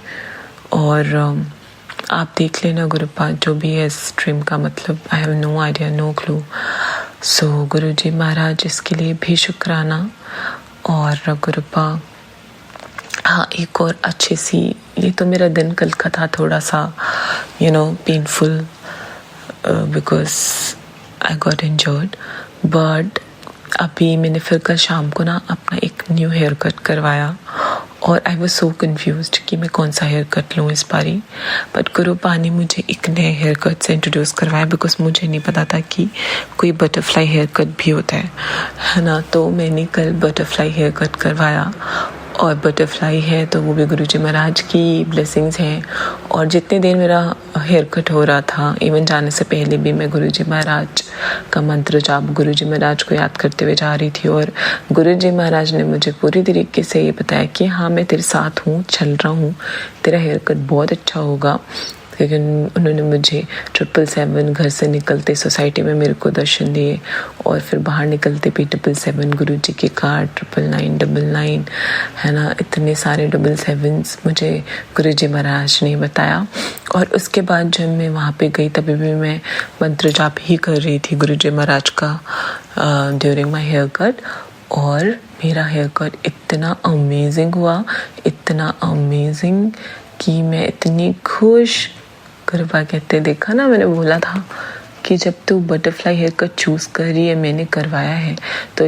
और आप देख लेना गुरुपा जो भी है इस ड्रीम का मतलब, I have no idea, no clue. So Guruji Maharaj इसके लिए भी शुक्राना। और गुरुपा हाँ, एक और अच्छी सी, ये तो मेरा दिन कल का था थोड़ा सा painful because I got injured, but अभी मैंने फिर कल शाम को ना अपना एक न्यू हेयर कट करवाया, और आई वॉज सो कन्फ्यूज्ड कि मैं कौन सा हेयर कट लूँ इस बारी। बट गुरुपा ने मुझे एक नए हेयर कट से इंट्रोड्यूस करवाया, बिकॉज मुझे नहीं पता था कि कोई बटरफ्लाई हेयर कट भी होता है ना। तो मैंने कल बटरफ्लाई हेयर कट करवाया, और बटरफ्लाई है तो वो भी गुरुजी महाराज की ब्लेसिंग्स हैं। और जितनी देर मेरा हेयर कट हो रहा था, इवन जाने से पहले भी मैं गुरुजी महाराज का मंत्र जाप गुरुजी महाराज को याद करते हुए जा रही थी, और गुरुजी महाराज ने मुझे पूरी तरीके से ये बताया कि हाँ मैं तेरे साथ हूँ, चल रहा हूँ, तेरा हेयर कट बहुत अच्छा होगा। लेकिन उन्होंने मुझे 777 घर से निकलते सोसाइटी में मेरे को दर्शन दिए, और फिर बाहर निकलते भी 777 गुरुजी के कार्ड 999 है ना, इतने सारे 777 मुझे गुरुजी महाराज ने बताया। और उसके बाद जब मैं वहाँ पे गई तभी भी मैं मंत्र जाप ही कर रही थी गुरुजी महाराज का ड्यूरिंग माय हेयर कट, और मेरा हेयर कट इतना अमेजिंग हुआ, इतना अमेजिंग कि मैं इतनी खुश। गुरुपा कहते देखा ना, मैंने बोला था कि जब तू बटरफ्लाई हेयर कट चूज़ कर रही है, मैंने करवाया है, तो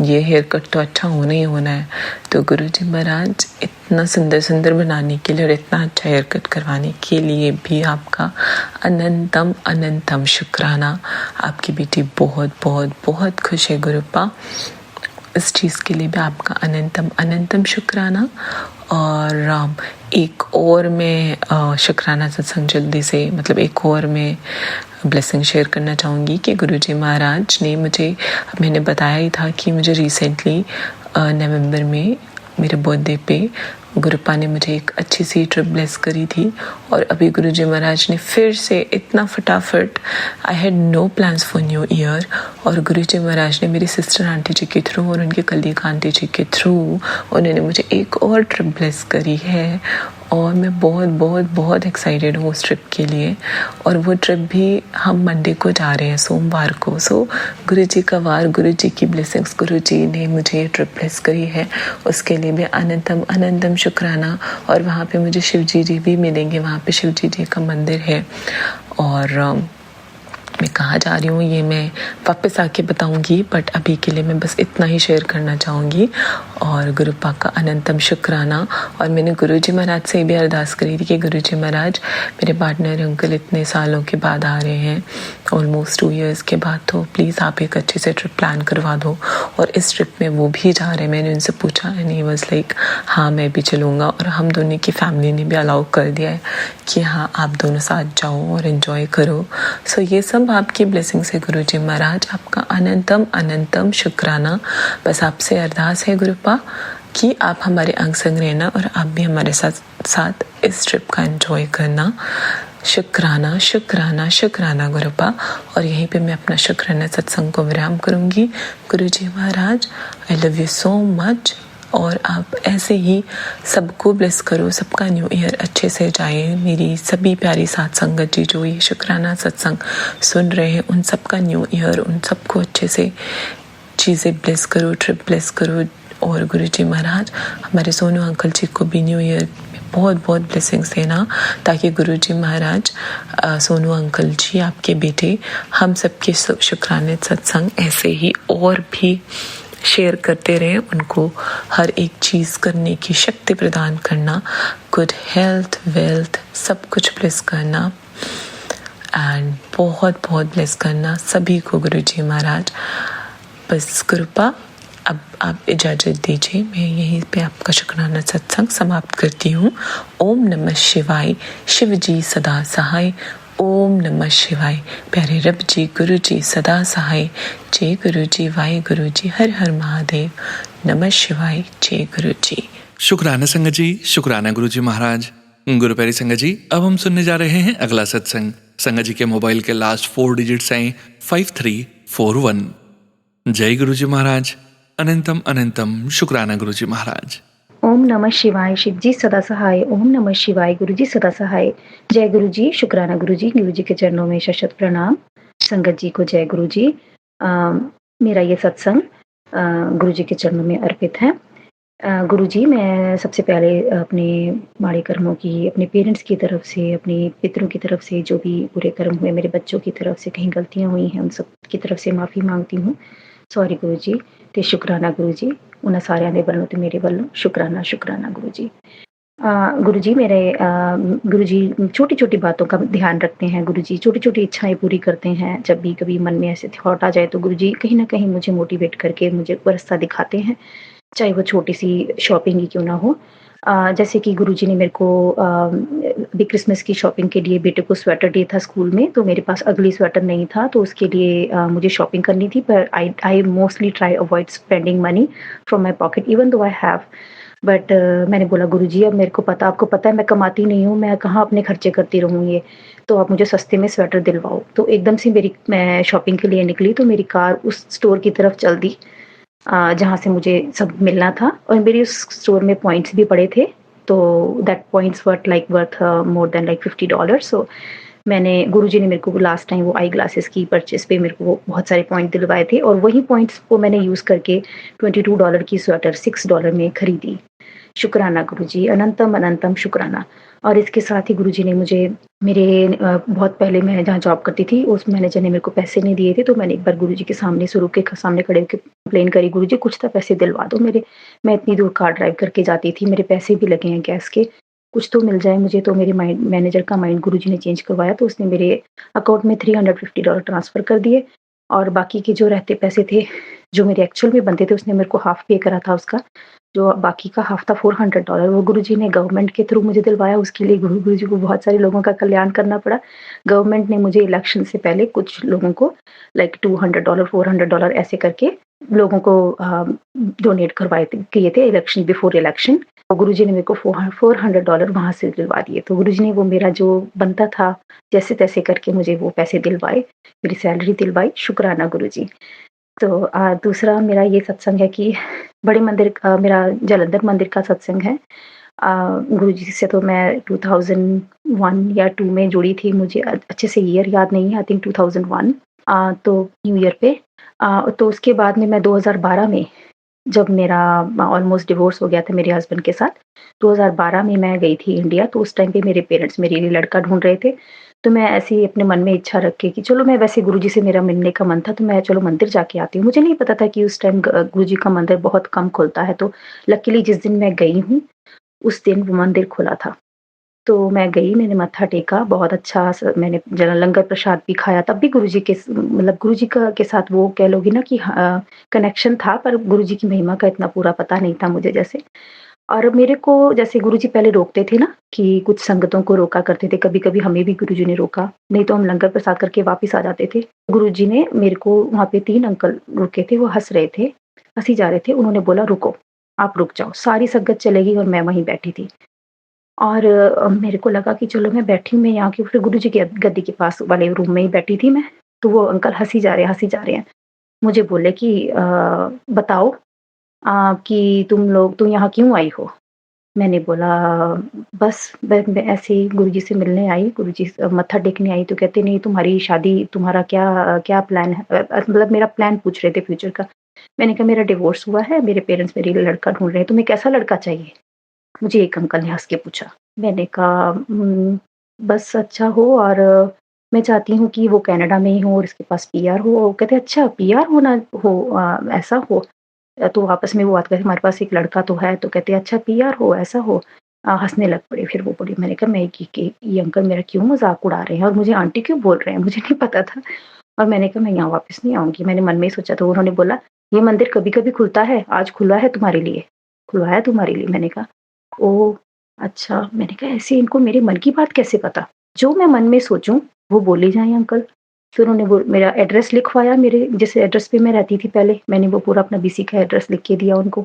ये हेयर कट तो अच्छा होना ही होना है। तो गुरुजी महाराज इतना सुंदर बनाने के लिए और इतना अच्छा हेयर कट करवाने के लिए भी आपका अनंतम अनंतम शुक्राना। आपकी बेटी बहुत बहुत बहुत खुश है गुरुपा, इस चीज़ के लिए भी आपका अनंतम अनंतम शुक्राना। और एक और मैं शुक्राना सत्संग जल्दी से मतलब एक और मैं ब्लेसिंग शेयर करना चाहूँगी कि गुरुजी महाराज ने मुझे, मैंने बताया ही था कि मुझे रिसेंटली नवंबर में मेरे बर्थडे पे गुरुपा ने मुझे एक अच्छी सी ट्रिप ब्लेस करी थी। और अभी गुरुजी महाराज ने फिर से इतना फटाफट, I had no plans for new year, और गुरुजी महाराज ने मेरी सिस्टर आंटी जी के थ्रू और उनके कलीग आंटी जी के थ्रू उन्होंने मुझे एक और ट्रिप ब्लेस करी है। और मैं बहुत बहुत बहुत एक्साइटेड हूँ उस ट्रिप के लिए। और वो ट्रिप भी हम मंडे को जा रहे हैं, सोमवार को। सो गुरुजी का वार, गुरुजी की ब्लेसिंग्स, गुरुजी ने मुझे ये ट्रिप ब्लेस करी है, उसके लिए भी अनंतम अनंतम शुक्राना। और वहाँ पे मुझे शिवजी जी भी मिलेंगे, वहाँ पे शिवजी जी का मंदिर है। और मैं कहाँ जा रही हूँ ये मैं वापस आके बताऊँगी, बट अभी के लिए मैं बस इतना ही शेयर करना चाहूँगी। और गुरुपा का अनंतम शुक्राना। और मैंने गुरुजी महाराज से भी अरदास करी थी कि गुरुजी महाराज, मेरे पार्टनर अंकल इतने सालों के बाद आ रहे हैं, ऑलमोस्ट 2 इयर्स के बाद, तो प्लीज़ आप एक अच्छे से ट्रिप प्लान करवा दो। और इस ट्रिप में वो भी जा रहे हैं। मैंने उनसे पूछा एंड ही वाज लाइक हाँ मैं भी चलूँगा। और हम दोनों की फैमिली ने भी अलाउ कर दिया है कि हाँ आप दोनों साथ जाओ और एंजॉय करो। सो ये सब आपकी ब्लेसिंग्स है गुरुजी महाराज, आपका अनंतम अनंतम शुक्राना। बस आपसे अरदास है गुरुपा कि आप हमारे अंग संग रहना और आप भी हमारे साथ साथ इस ट्रिप का एंजॉय करना। शुक्राना शुक्राना शुक्राना गुरुपा। और यहीं पे मैं अपना शुक्राना सत्संग को विराम करूँगी। Guruji Maharaj, I love you so much. और आप ऐसे ही सबको ब्लेस करो, सबका न्यू ईयर अच्छे से जाए। मेरी सभी प्यारी साथ संगत जी जो ये शुक्राना सत्संग सुन रहे हैं, उन सबका न्यू ईयर, उन सबको अच्छे से चीज़ें ब्लेस करो, ट्रिप ब्लेस करो। और गुरुजी महाराज, हमारे सोनू अंकल जी को भी न्यू ईयर में बहुत बहुत ब्लेसिंग्स देना, ताकि गुरुजी महाराज, सोनू अंकल जी, आपके बेटे, हम सबके शुक्राने सत्संग ऐसे ही और भी शेयर करते रहें, उनको हर एक चीज़ करने की शक्ति प्रदान करना, गुड हेल्थ, वेल्थ, सब कुछ ब्लेस करना एंड बहुत बहुत ब्लेस करना सभी को गुरुजी महाराज। बस कृपा, अब आप इजाज़त दीजिए, मैं यहीं पे आपका शुक्राना सत्संग समाप्त करती हूँ। ओम नमः शिवाय, शिव जी सदा सहाय। ओम नमः शिवाय। प्यारे रब जी, गुरु जी सदा सहाय। जय गुरु जी, वाहे गुरु जी, हर हर महादेव। नमः शिवाय, जय गुरु जी। शुक्राना संगत जी, शुक्राना गुरुजी महाराज। गुरु प्यारी संगत जी, अब हम सुनने जा रहे हैं अगला सत्संग। संगत जी के मोबाइल के लास्ट 4 डिजिट्स हैं 5341। जय गुरुजी महाराज। अनंतम अनंतम शुक्राना गुरुजी महाराज। ओम नमः शिवाय, शिव जी सदा सहाय। ओम नमः शिवाय, गुरु जी सदा सहाय। जय गुरु जी, शुक्राना गुरु जी के चरणों में शत प्रणाम। संगत जी को जय गुरु जी। मेरा ये सत्संग गुरु जी के चरणों में अर्पित है। गुरु जी, मैं सबसे पहले अपने माड़े कर्मों की, अपने पेरेंट्स की तरफ से, अपने पितरों की तरफ से जो भी बुरे कर्म हुए, मेरे बच्चों की तरफ से कहीं गलतियाँ हुई हैं, उन सब की तरफ से माफ़ी मांगती हूँ। सॉरी गुरु जी, ते शुक्राना गुरु जी। उन्हें सारे दे वल्लों ते मेरे वल्लों शुक्राना शुक्राना गुरु जी। गुरु जी, मेरे गुरु जी छोटी छोटी बातों का ध्यान रखते हैं। गुरु जी छोटी छोटी इच्छाएं पूरी करते हैं। जब भी कभी मन में ऐसे थॉट आ जाए तो गुरु जी कहीं ना कहीं मुझे मोटिवेट करके मुझे रास्ता दिखाते हैं, चाहे वो छोटी सी शॉपिंग ही क्यों ना हो। जैसे कि गुरुजी ने मेरे को अभी क्रिसमस की शॉपिंग के लिए, बेटे को स्वेटर डे था स्कूल में, तो मेरे पास अगली स्वेटर नहीं था, तो उसके लिए मुझे शॉपिंग करनी थी। पर I mostly try avoid spending money from my pocket even though I have. But मैंने बोला गुरुजी, अब मेरे को पता, आपको पता है मैं कमाती नहीं हूँ, मैं कहाँ अपने खर्चे करती रहूँ, ये तो आप मुझे सस्ते में स्वेटर दिलवाओ। तो एकदम से मैं शॉपिंग के लिए निकली तो मेरी कार उस स्टोर की तरफ चल दी जहाँ से मुझे सब मिलना था। और मेरे उस स्टोर में पॉइंट्स भी पड़े थे, तो that points worth more than like $50। सो मैंने, गुरुजी ने मेरे को लास्ट टाइम वो आई ग्लासेस की परचेस पे मेरे को वो बहुत सारे पॉइंट दिलवाए थे, और वही पॉइंट्स को मैंने यूज़ करके $22 की स्वेटर $6 में खरीदी। शुक्राना गुरुजी, अनंतम अनंतम शुक्राना। और इसके साथ ही गुरुजी ने मुझे मेरे बहुत पहले मैं जहाँ जॉब करती थी उस मैनेजर ने मेरे को पैसे नहीं दिए थे, तो मैंने एक बार गुरुजी के सामने, स्वरूप के सामने खड़े होकर कंप्लेन करी, गुरुजी कुछ तो पैसे दिलवा दो मेरे, मैं इतनी दूर कार ड्राइव करके जाती थी, मेरे पैसे भी लगे हैं गैस के, कुछ तो मिल जाए मुझे। तो मेरे मैनेजर का माइंड गुरुजी ने चेंज करवाया, तो उसने मेरे अकाउंट में $350 ट्रांसफ़र कर दिए, और बाकी के जो रहते पैसे थे जो मेरे एक्चुअल में बनते थे उसने मेरे को हाफ पे करा था उसका। जो बाकी का हाफ था $400 वो गुरुजी ने गवर्नमेंट के थ्रू मुझे दिलवाया। उसके लिए गुरुजी को बहुत सारे लोगों का कल्याण करना पड़ा। गवर्नमेंट ने मुझे इलेक्शन से पहले कुछ लोगों को लाइक $200 $400 ऐसे करके लोगों को डोनेट किए थे इलेक्शन बिफोर इलेक्शन। तो गुरुजी ने मेरे को $400 वहाँ से दिलवा दिए। तो गुरुजी ने वो मेरा जो बनता था जैसे तैसे करके मुझे वो पैसे दिलवाए, मेरी सैलरी दिलवाई। शुक्राना गुरुजी। तो दूसरा मेरा ये सत्संग है कि बड़े मंदिर मेरा जालंधर मंदिर का सत्संग है। गुरुजी से तो मैं 2001 या 2 में जुड़ी थी। मुझे अच्छे से ईयर याद नहीं है, आई थिंक 2001 तो न्यू ईयर पे। तो उसके बाद में मैं 2012 में जब मेरा ऑलमोस्ट डिवोर्स हो गया था मेरे हस्बैंड के साथ, 2012 में मैं गई थी इंडिया। तो उस टाइम पे मेरे पेरेंट्स मेरे लिए लड़का ढूँढ रहे थे। तो मैं ऐसे ही अपने मन में इच्छा रख के कि चलो मैं वैसे गुरुजी से मेरा मिलने का मन था, तो मैं चलो मंदिर जाके आती हूँ। मुझे नहीं पता था कि उस टाइम गुरुजी का मंदिर बहुत कम खुलता है। तो लकीली जिस दिन मैं गई हूँ, उस दिन वो मंदिर खुला था। तो मैं गई, मैंने मत्था टेका, बहुत अच्छा मैंने लंगर प्रसाद भी खाया। तब भी गुरुजी के मतलब गुरुजी का के साथ वो कह लोगी ना कि कनेक्शन था, पर गुरुजी की महिमा का इतना पूरा पता नहीं था मुझे जैसे। और मेरे को जैसे गुरुजी पहले रोकते थे ना कि कुछ संगतों को रोका करते थे, कभी-कभी हमें भी गुरुजी ने रोका, नहीं तो हम लंगर प्रसाद करके वापस आ जाते थे। गुरुजी ने मेरे को वहाँ पे 3 अंकल रुके थे, वो हँस रहे थे, हँसी जा रहे थे। उन्होंने बोला, "रुको, आप रुक जाओ।" सारी संगत चले गई और मैं वहीं बैठी थी। और मेरे को लगा कि चलो मैं बैठी हूँ, मैं यहाँ की फिर गुरुजी की गद्दी के पास वाले रूम में ही बैठी थी मैं। तो वो अंकल हँसी जा रहे हैं, हँसी जा रहे हैं। मुझे बोले कि बताओ कि तुम यहाँ क्यों आई हो? मैंने बोला बस मैं ऐसे ही गुरुजी से मिलने आई, गुरुजी से मत्था टेकने आई। तो कहते नहीं तुम्हारी शादी तुम्हारा क्या क्या प्लान है? मतलब मेरा प्लान पूछ रहे थे फ्यूचर का। मैंने कहा मेरा डिवोर्स हुआ है, मेरे पेरेंट्स मेरे लिए लड़का ढूँढ रहे हैं, तुम्हें कैसा लड़का चाहिए? मुझे एक अंकल ने हँस के पूछा। मैंने कहा बस अच्छा हो और मैं चाहती हूँ कि वो कनाडा में ही हो और इसके पास पीआर हो। वो कहते अच्छा पीआर होना हो ऐसा हो। तो आपस में वो बात करते हमारे पास एक लड़का तो है। तो कहते अच्छा पीआर हो ऐसा हो। हँसने लग पड़े फिर वो बोली। मैंने कहा मैं कि ये अंकल मेरा क्यों मज़ाक उड़ा रहे हैं और मुझे आंटी क्यों बोल रहे हैं? मुझे नहीं पता था। और मैंने कहा मैं यहाँ वापस नहीं आऊँगी। मैंने मन में ही सोचा। तो उन्होंने बोला ये मंदिर कभी-कभी खुलता है, आज खुला है तुम्हारे लिए, खुलवाया तुम्हारे लिए। मैंने कहा ओह! अच्छा। मैंने कहा ऐसे इनको मेरे मन की बात कैसे पता? जो मैं मन में सोचूँ वो बोले जाएँ अंकल। फिर उन्होंने वो मेरा एड्रेस लिखवाया मेरे जिस एड्रेस पे मैं रहती थी पहले, मैंने वो पूरा अपना बीसी का एड्रेस लिख के दिया उनको।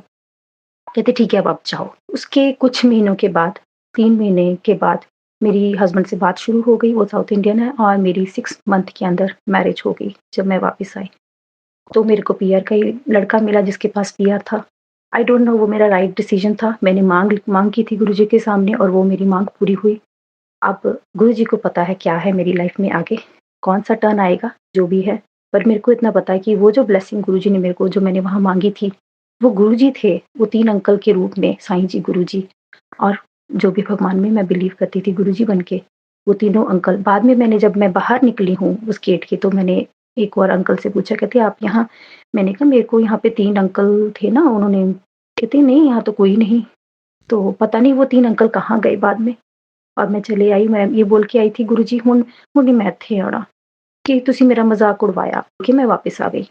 कहते ठीक है अब आप जाओ। उसके कुछ महीनों के बाद 3 महीने के बाद मेरी हस्बैंड से बात शुरू हो गई, वो साउथ इंडियन है और मेरी 6 मंथ के अंदर मैरिज हो गई जब मैं वापस आई। तो मेरे को पीआर का ही लड़का मिला जिसके पास पीआर था। आई डोंट नो वो मेरा राइट डिसीजन था। मैंने माँग की थी गुरुजी के सामने और वो मेरी माँग पूरी हुई। अब गुरुजी को पता है क्या है मेरी लाइफ में आगे, कौन-सा टर्न आएगा, जो भी है। पर मेरे को इतना पता है कि वो जो ब्लेसिंग गुरुजी ने मेरे को जो मैंने वहाँ माँगी थी, वो गुरुजी थे, वो 3 अंकल के रूप में साईं जी गुरुजी और जो भी भगवान में मैं बिलीव करती थी गुरुजी बन के, वो तीनों अंकल। बाद में मैंने जब मैं बाहर निकली हूँ उस गेट के तो मैंने एक और अंकल से पूछा कहते आप यहाँ? मैंने कहा मेरे को यहाँ पे 3 अंकल थे ना उन्होंने कहते नहीं यहाँ तो कोई नहीं। तो पता नहीं वो 3 अंकल कहाँ गए बाद में और मैं चले आई। मैं ये बोल के आई थी गुरुजी हुण मैं ਇੱਥੇ ਆਉਣਾ कि ਤੁਸੀਂ मेरा मज़ाक उड़वाया कि मैं वापस आ गई।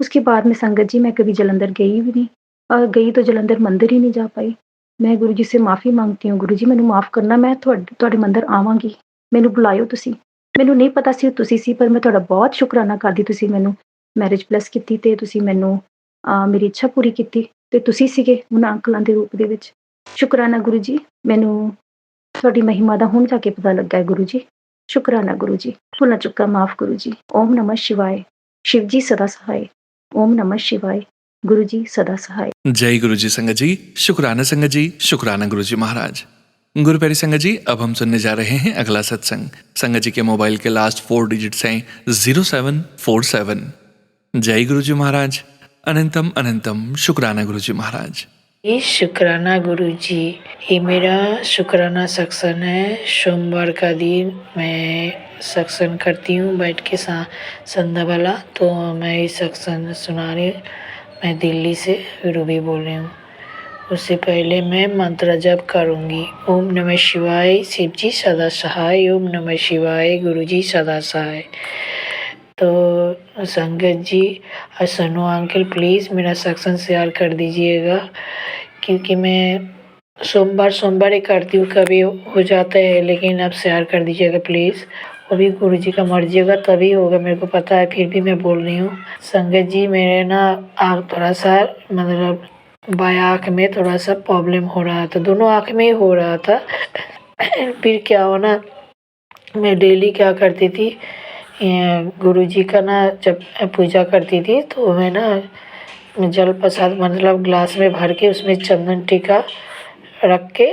उसके बाद में संगत जी मैं कभी जलंधर गई भी नहीं और गई तो जलंधर मंदिर ही नहीं जा पाई। मैं गुरुजी से माफ़ी माँगती हूँ गुरुजी ਮੈਨੂੰ ਮਾਫ਼ ਕਰਨਾ ਮੈਂ ਤੁਹਾਡੇ ਮੰਦਰ ਆਵਾਂਗੀ। ਮੈਨੂੰ ਬੁਲਾਇਓ ਤੁਸੀਂ। ਮੈਨੂੰ ਨਹੀਂ ਪਤਾ ਸੀ ਤੁਸੀਂ ਸੀ ਪਰ ਮੈਂ ਤੁਹਾਡਾ ਬਹੁਤ ਸ਼ੁਕਰਾਨਾ ਕਰਦੀ ਤੁਸੀਂ ਮੈਨੂੰ ਮੈਰਿਜ ਬਲੈਸ ਕੀਤੀ ਤੇ ਤੁਸੀਂ ਮੈਨੂੰ ਮੇਰੀ ਇੱਛਾ ਪੂਰੀ ਕੀਤੀ ਤੇ ਤੁਸੀਂ ਸੀਗੇ ਉਹਨਾਂ ਅੰਕਲਾਂ ਦੇ ਰੂਪ ਦੇ ਵਿੱਚ। ਸ਼ੁਕਰਾਨਾ ਗੁਰੂ ਜੀ। ਮੈਨੂੰ ਤੁਹਾਡੀ ਮਹਿਮਾ ਦਾ ਹੁਣ ਜਾ ਕੇ ਪਤਾ ਲੱਗਾ ਹੈ ਗੁਰੂ ਜੀ। शुक्राना गुरु जी। भूलना चुका माफ गुरु जी। ओम नमः शिवाय। शिव जी सदा सहाय। ओम नमः शिवाय। गुरु जी सदा सहाय। जय गुरु जी संगत जी। शुक्राना संगत जी। शुक्राना गुरु जी महाराज। गुरु प्यारी संगत जी अब हम सुनने जा रहे हैं अगला सत्संग। संगत जी के मोबाइल के लास्ट 4 डिजिट्स हैं 0747। जय गुरु जी महाराज। अनंतम अनंतम शुक्राना गुरु जी महाराज। ये शुक्राना गुरु जी। ये मेरा शुक्राना सत्संग है। सोमवार का दिन मैं सत्संग करती हूँ बैठ के संध्या वाला। तो मैं ये सत्संग सुना रही हूँ। मैं दिल्ली से रूबी बोल रही हूँ। उससे पहले मैं मंत्र जप करूँगी। ओम नमः शिवाय। शिव जी सदा सहाय। ओम नमः शिवाय। गुरु जी सदा सहाय। तो संगत जी और सनु अंकल प्लीज़ मेरा सत्संग शेयर कर दीजिएगा क्योंकि मैं सोमवार ही करती हूँ, कभी हो जाता है, लेकिन आप शेयर कर दीजिएगा प्लीज़। वो भी गुरुजी का मर्जी होगा तभी होगा, मेरे को पता है, फिर भी मैं बोल रही हूँ। संगत जी मेरे ना आँख थोड़ा सा मतलब बायां आँख में थोड़ा सा प्रॉब्लम हो रहा था, दोनों आँख में ही हो रहा था। फिर क्या हो ना, मैं डेली क्या करती थी, गुरुजी का ना जब पूजा करती थी तो मैं ना जल प्रसाद मतलब ग्लास में भर के उसमें चंदन टीका रख के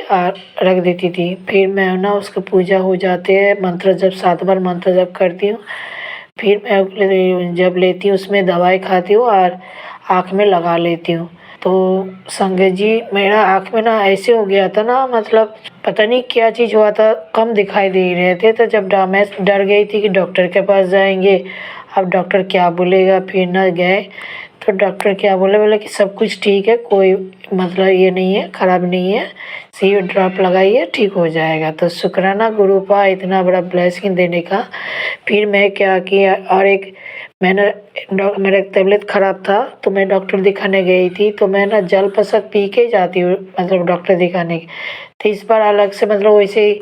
रख देती थी। फिर मैं ना उसका पूजा हो जाते हैं, मंत्र जब 7 बार मंत्र जप करती हूँ, फिर मैं जब लेती हूँ उसमें दवाई खाती हूँ और आँख में लगा लेती हूँ। तो संगत जी मेरा आँख में ना ऐसे हो गया था ना, मतलब पता नहीं क्या चीज़ हुआ था, कम दिखाई दे रहे थे। तो जब मैं डर गई थी कि डॉक्टर के पास जाएंगे, अब डॉक्टर क्या बोलेगा, फिर ना गए तो डॉक्टर क्या बोले कि सब कुछ ठीक है, कोई मतलब ये नहीं है, ख़राब नहीं है, सी ड्रॉप लगाइए ठीक हो जाएगा। तो शुक्राना गुरु का इतना बड़ा ब्लेसिंग देने का। फिर मैं क्या किया, और एक मैंने मेरा तबीयत ख़राब था तो मैं डॉक्टर दिखाने गई थी, तो मैं ना जल प्रसाद पी के जाती हूँ मतलब डॉक्टर दिखाने। तो इस बार अलग से मतलब वैसे ही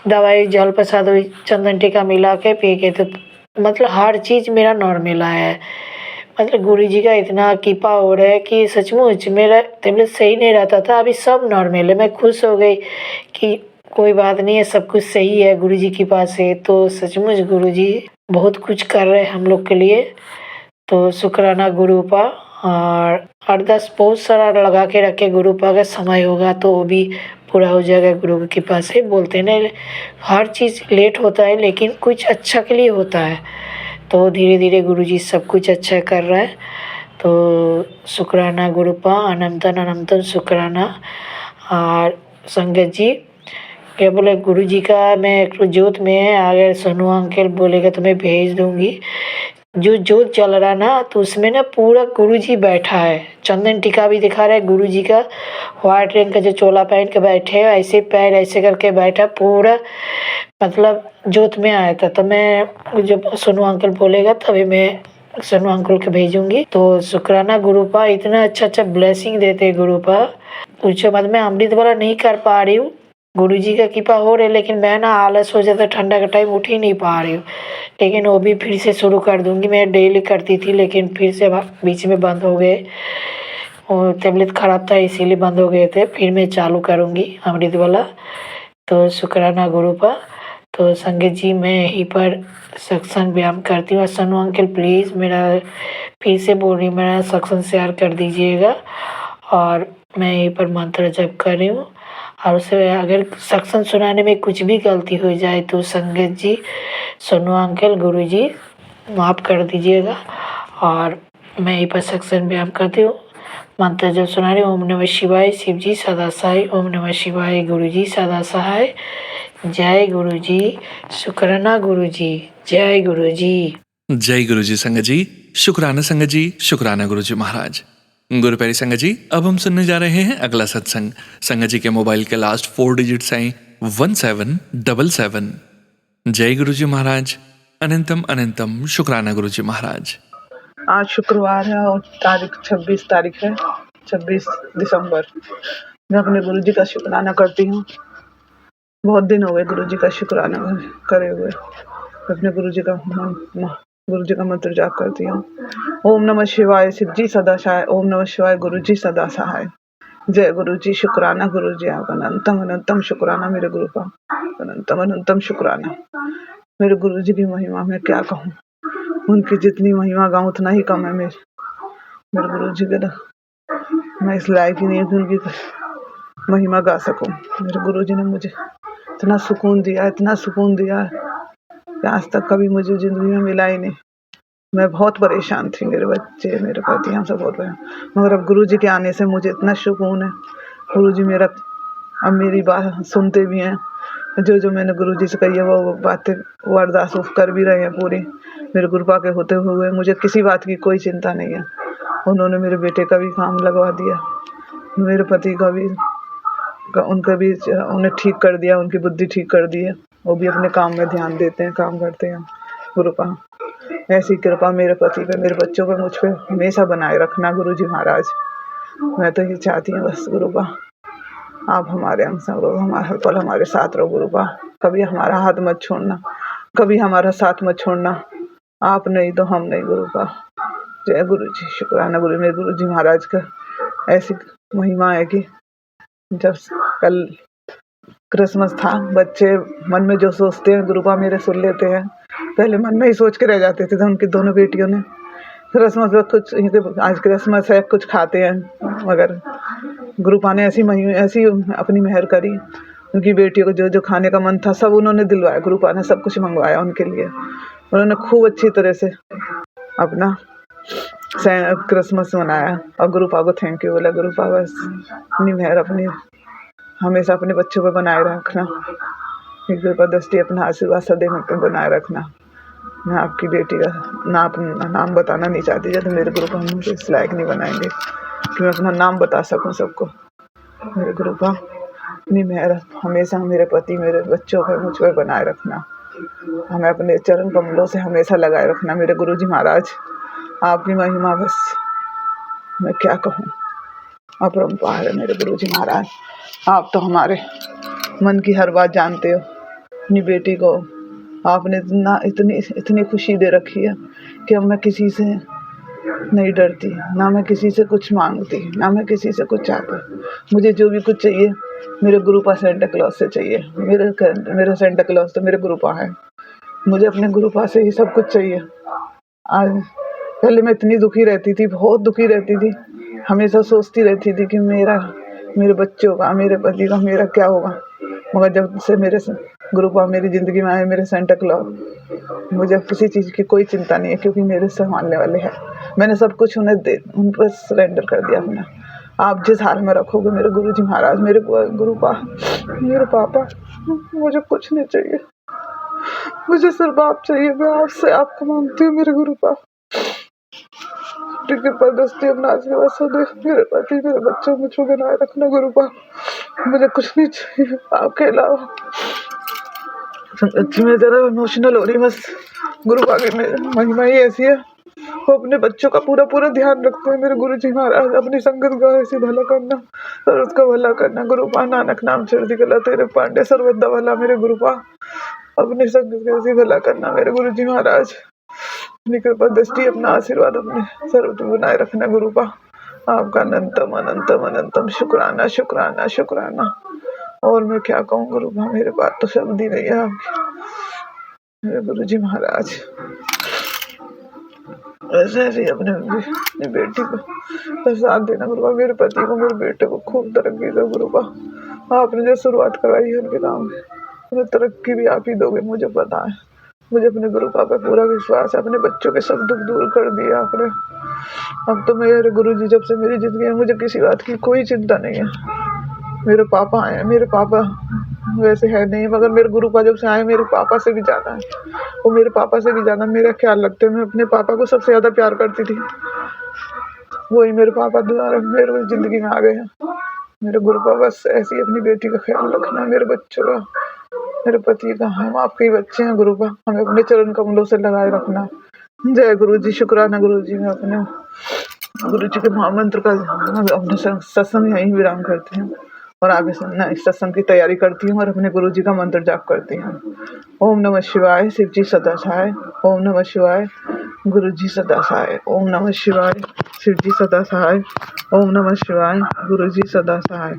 दवाई जल प्रसाद हुई चंदन टीका मिला के पी के, तो मतलब हर चीज़ मेरा नॉर्मल आया है। मतलब गुरु जी का इतना कृपा हो रहा है कि सचमुच मेरा तबीयत सही नहीं रहता था, अभी सब नॉर्मल है। मैं खुश हो गई कि कोई बात नहीं है, सब कुछ सही है गुरु जी की कृपा से। तो सचमुच गुरु जी बहुत कुछ कर रहे हैं हम लोग के लिए, तो शुक्राना गुरु पा। और 8-10 बहुत सारा लगा के रखे, गुरु पा का समय होगा तो वो भी पूरा हो जाएगा गुरु की कृपा से। बोलते हैं ना हर चीज़ लेट होता है लेकिन कुछ अच्छा के लिए होता है, तो धीरे धीरे गुरु जी सब कुछ अच्छा कर रहा है। तो शुक्राना गुरु पा, अनंतन अनंतन शुक्राना। और संगत जी क्या बोले, गुरु जी का मैं एक जोत में है, अगर सोनू अंकल बोलेगा तो मैं भेज दूँगी। जो जोत जल रहा ना तो उसमें ना पूरा गुरु जी बैठा है, चंदन टीका भी दिखा रहा है गुरु जी का, व्हाइट रंग का जो चोला पहन के बैठे हैं, ऐसे पैर ऐसे करके बैठा पूरा, मतलब जोत में आया था। तो मैं जब सोनू अंकल बोलेगा तभी मैं सोनू अंकल को भेजूंगी। तो शुक्राना गुरु पा, इतना अच्छा अच्छा ब्लेसिंग देते गुरु पा, पूछो मत। मैं अमृत वाला नहीं कर पा रही हूँ, गुरु जी का कृपा हो रही है, लेकिन मैं ना आलस हो जाता, ठंडा का टाइम उठ ही नहीं पा रही हूँ। लेकिन वो भी फिर से शुरू कर दूँगी, मैं डेली करती थी लेकिन फिर से बीच में बंद हो गए, और तबीयत ख़राब था इसीलिए बंद हो गए थे। फिर मैं चालू करूँगी अमृत वाला। तो शुक्राना गुरु पा। तो संगत जी मैं यहीं पर सत्संग व्यायाम करती हूँ। और सनु अंकल प्लीज़ मेरा फिर से बोल रही हूँ, मेरा सत्संग शेयर कर दीजिएगा। और मैं यहीं पर मंत्र जप कर रही हूँ, और उसे अगर सत्संग सुनाने में कुछ भी गलती हो जाए तो संगत जी, सोनू अंकल, गुरु जी माफ़ कर दीजिएगा। और मैं यहीं पर सत्संग व्यायाम करती हूँ, मंत्र जब सुना रही हूँ, ओम नमः शिवाय, शिव जी सदा सहाय, ओम नमः शिवाय, गुरु जी सदा सहाय, जय गुरु जी, शुक्राना गुरु जी, जय गुरु जी। जय गुरु जी संगत जी, शुक्राना संगत जी, शुक्राना गुरु जी महाराज। गुरु प्यारी संगत जी, अब हम सुनने जा रहे हैं अगला सत्संग। संगत जी के मोबाइल के लास्ट 4 डिजिट्स हैं 1777। जय गुरु जी महाराज, अनंतम अनंतम शुक्राना गुरु जी महाराज। आज शुक्रवार है और तारीख 26 तारीख है, 26 दिसंबर। मैं अपने गुरु जी का शुक्राना करती हूँ। बहुत दिन हो गए गुरु जी का शुक्राना करे हुए। अपने गुरु जी का मंत्र जाप करती हूँ। ओम नमः शिवाय, शिव जी सदा सहाय, ओम नमः शिवाय, गुरु जी सदा सहाय। जय गुरु जी, शुक्राना गुरु जी आपका, अनंतम अनंतम शुक्राना मेरे गुरु का, अनंतम अनंतम शुक्राना। मेरे गुरु जी की महिमा में क्या कहूँ, उनकी जितनी महिमा गाऊं उतना ही कम है। मेरे गुरु जी के मैं इस लायक ही नहीं हूँ कि उनकी महिमा गा सकूं। मेरे गुरु जी ने मुझे इतना सुकून दिया, इतना सुकून दिया कि आज तक कभी मुझे जिंदगी में मिला ही नहीं। मैं बहुत परेशान थी, मेरे बच्चे, मेरे पति, हम सब बहुत परेशान, मगर अब गुरु जी के आने से मुझे इतना सुकून है। गुरु जी मेरा अब मेरी बात सुनते भी हैं, जो जो मैंने गुरु जी से कही है वो बातें, वो अरदास कर भी रहे हैं पूरी। मेरे कृपा के होते हुए मुझे किसी बात की कोई चिंता नहीं है। उन्होंने मेरे बेटे का भी काम लगवा दिया, मेरे पति का भी, उनका भी उन्हें ठीक कर दिया, उनकी बुद्धि ठीक कर दी है। वो भी अपने काम में ध्यान देते हैं, काम करते हैं। गुरु का ऐसी कृपा मेरे पति पे, मेरे बच्चों पे, मुझ पे हमेशा बनाए रखना गुरु जी महाराज। मैं तो ये चाहती हूँ बस गुरुबा, आप हमारे अंग संग रहो, हर पल हमारे साथ रहो गुरुबा, कभी हमारा हाथ मत छोड़ना, कभी हमारा साथ मत छोड़ना, आप नहीं तो हम नहीं गुरुबा। जय गुरु जी, शुक्राना गुरु, मेरे गुरु जी महाराज का ऐसी महिमा है कि जब कल क्रिसमस था, बच्चे मन में जो सोचते हैं गुरुबा मेरे सुन लेते हैं। पहले मन में ही सोच के रह जाते थे, तो उनकी दोनों बेटियों ने क्रिसमस में कुछ, आज क्रिसमस है कुछ खाते हैं, मगर गुरुपा ने ऐसी अपनी मेहर करी, उनकी बेटियों को जो जो खाने का मन था सब उन्होंने दिलवाया, गुरुपा ने सब कुछ मंगवाया उनके लिए। उन्होंने खूब अच्छी तरह से अपना क्रिसमस मनाया और गुरुपा को थैंक यू बोला। गुरुपा बस अपनी मेहर अपनी हमेशा अपने बच्चों पर बनाए रखना, कृपा दृष्टि अपना आशीर्वाद सदैव पे बनाए रखना। मैं आपकी बेटी का नाम बताना नहीं चाहती, जब मेरे गुरुपा मुझे इस लायक नहीं बनाएंगे कि मैं अपना नाम बता सकूं सबको। मेरे गुरुपा अपनी मेहर हमेशा मेरे पति मेरे बच्चों पर मुझ पर बनाए रखना, हमें अपने चरण कमलों से हमेशा लगाए रखना। मेरे गुरुजी महाराज आपकी महिमा बस मैं क्या कहूँ, अपरंपार है मेरे गुरुजी महाराज। आप तो हमारे मन की हर बात जानते हो। अपनी बेटी को आपने इतनी खुशी दे रखी है कि अब मैं किसी से नहीं डरती, ना मैं किसी से कुछ मांगती, ना मैं किसी से कुछ चाहती। मुझे जो भी कुछ चाहिए मेरे गुरुपा सेंटा क्लॉज से चाहिए। मेरा सेंटा क्लॉज तो मेरे गुरुपा है, मुझे अपने गुरुपा से ही सब कुछ चाहिए। आज पहले मैं इतनी दुखी रहती थी, बहुत दुखी रहती थी, हमेशा सोचती रहती थी कि मेरे बच्चों का, मेरे पति का, मेरा क्या होगा। मगर जब से मेरे गुरुपा मेरी ज़िंदगी में आए, मेरे सेंटा क्लॉज, मुझे किसी चीज़ की कोई चिंता नहीं है, क्योंकि मेरे संभालने वाले हैं। मैंने सब कुछ उन पर सरेंडर कर दिया अपना। आप जिस हाल में रखोगे मेरे गुरुजी महाराज, मेरे गुरुपा, मेरे पापा, मुझे कुछ नहीं चाहिए, मुझे सिर्फ आप चाहिए। मैं आपसे आपको मांगती हूँ मेरे गुरुपा, कृपा दृष्टि अपना आशीर्वाद सदैव मेरे पति मेरे बच्चों मुझको बनाए रखना गुरुपा। मुझे कुछ नहीं चाहिए आपके अलावा। सच्ची में जरा इमोशनल हो रही बस। गुरुपा की महिमा ही ऐसी है, वो अपने बच्चों का पूरा पूरा ध्यान रखते हैं मेरे गुरुजी महाराज। अपनी संगत का ऐसी भला करना, सर्वत का भला करना गुरुपा। नानक नाम चढ़ती कला तेरे पांडे, सर्वत भला मेरे गुरुपा। अपनी संगत का ऐसी भला करना मेरे गुरुजी महाराज। अपनी कृपा दृष्टि अपना आशीर्वाद अपने सर्वत बनाए रखना गुरुपा। आपका अनंतम अनंतम अनंतम शुक्राना शुक्राना शुक्राना। और मैं क्या कहूँ गुरुपा, मेरे पास तो शब्द ही नहीं है आपकी मेरे गुरुजी महाराज। ऐसे ऐसे अपने बेटी को साथ देना गुरुपा, मेरे पति को, मेरे बेटे को खूब तरक्की दो गुरुपा। आपने जो शुरुआत करवाई है उनके नाम में, उन्हें तरक्की भी आप ही दोगे, मुझे पता है। मुझे अपने गुरुपा पर पूरा विश्वास है। अपने बच्चों के सब दुख दूर कर दिया आपने। अब तो मेरे गुरुजी जब से मेरी जिंदगी में, मुझे किसी बात की कोई चिंता नहीं है। मेरे पापा आए, मेरे पापा वैसे है नहीं, मगर मेरे गुरुपा जब से आए मेरे पापा से भी ज़्यादा है। वो मेरे पापा से भी ज़्यादा मेरा ख्याल रखते हैं। मैं अपने पापा को सबसे ज़्यादा प्यार करती थी, वही मेरे पापा दोबारा मेरे ज़िंदगी में आ गए हैं। मेरे गुरुपा बस ऐसी अपनी बेटी का ख्याल रखना, मेरे बच्चों का, मेरे पति का। हम आपके ही बच्चे हैं गुरुपा, हमें अपने चरण कमलों से लगाए रखना। जय गुरु जी, शुक्राना गुरु जी। मैं अपने गुरु जी के महामंत्र का अपने सत्संग यहीं विराम करती हूँ और आगे सुनना इस सत्संग की तैयारी करती हूँ और अपने गुरु जी का मंत्र जाप करती हूँ। ओम नमः शिवाय, शिव जी सदा सहाय। ओम नमः शिवाय, गुरु जी सदा सहाय। ओम नमः शिवाय, शिव जी सदा सहाय। ओम नमः शिवाय, गुरु जी सदा सहाय।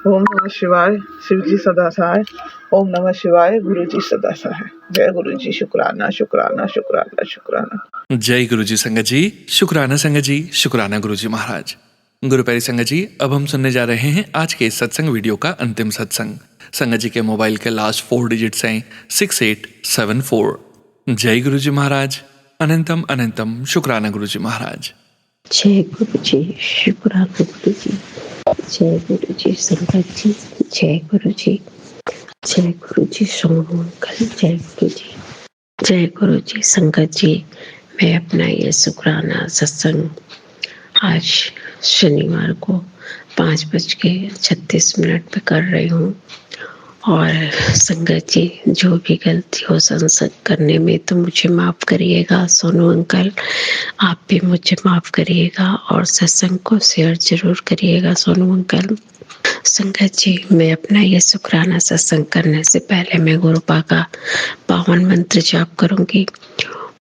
ओम नमः शिवाय, शिव जी सदा सहाय। ओम नमः शिवाय, गुरु जी सदा सहाय। जय गुरु जी, शुक्राना शुक्राना शुक्राना शुक्राना। जय गुरु जी संगत जी, शुक्राना संगत जी, शुक्राना गुरु जी महाराज। गुरु प्यारी संगत जी, अब हम सुनने जा रहे हैं आज के इस सत्संग वीडियो का अंतिम सत्संग। संगत जी के मोबाइल के लास्ट 4 डिजिट्स हैं 6874। जय गुरु जी महाराज, अनंतम अनंतम शुक्राना गुरु जी महाराज। जय गुरु जी, शुक्राना गुरु जी। जय गुरु जी संगत जी, जय गुरु जी, जय गुरु जी सोनू अंकल, जय गुरु जी, जय गुरु जी संगत जी। मैं अपना ये शुक्राना सत्संग आज शनिवार को 5:36 पे कर रही हूँ और संगत जी, जो भी गलती हो सत्संग करने में तो मुझे माफ़ करिएगा। सोनू अंकल, आप भी मुझे माफ़ करिएगा और सत्संग को शेयर ज़रूर करिएगा सोनू अंकल। संगत जी, मैं अपना ये शुक्राना सत्संग करने से पहले मैं गुरुपा का पावन मंत्र जाप करूंगी।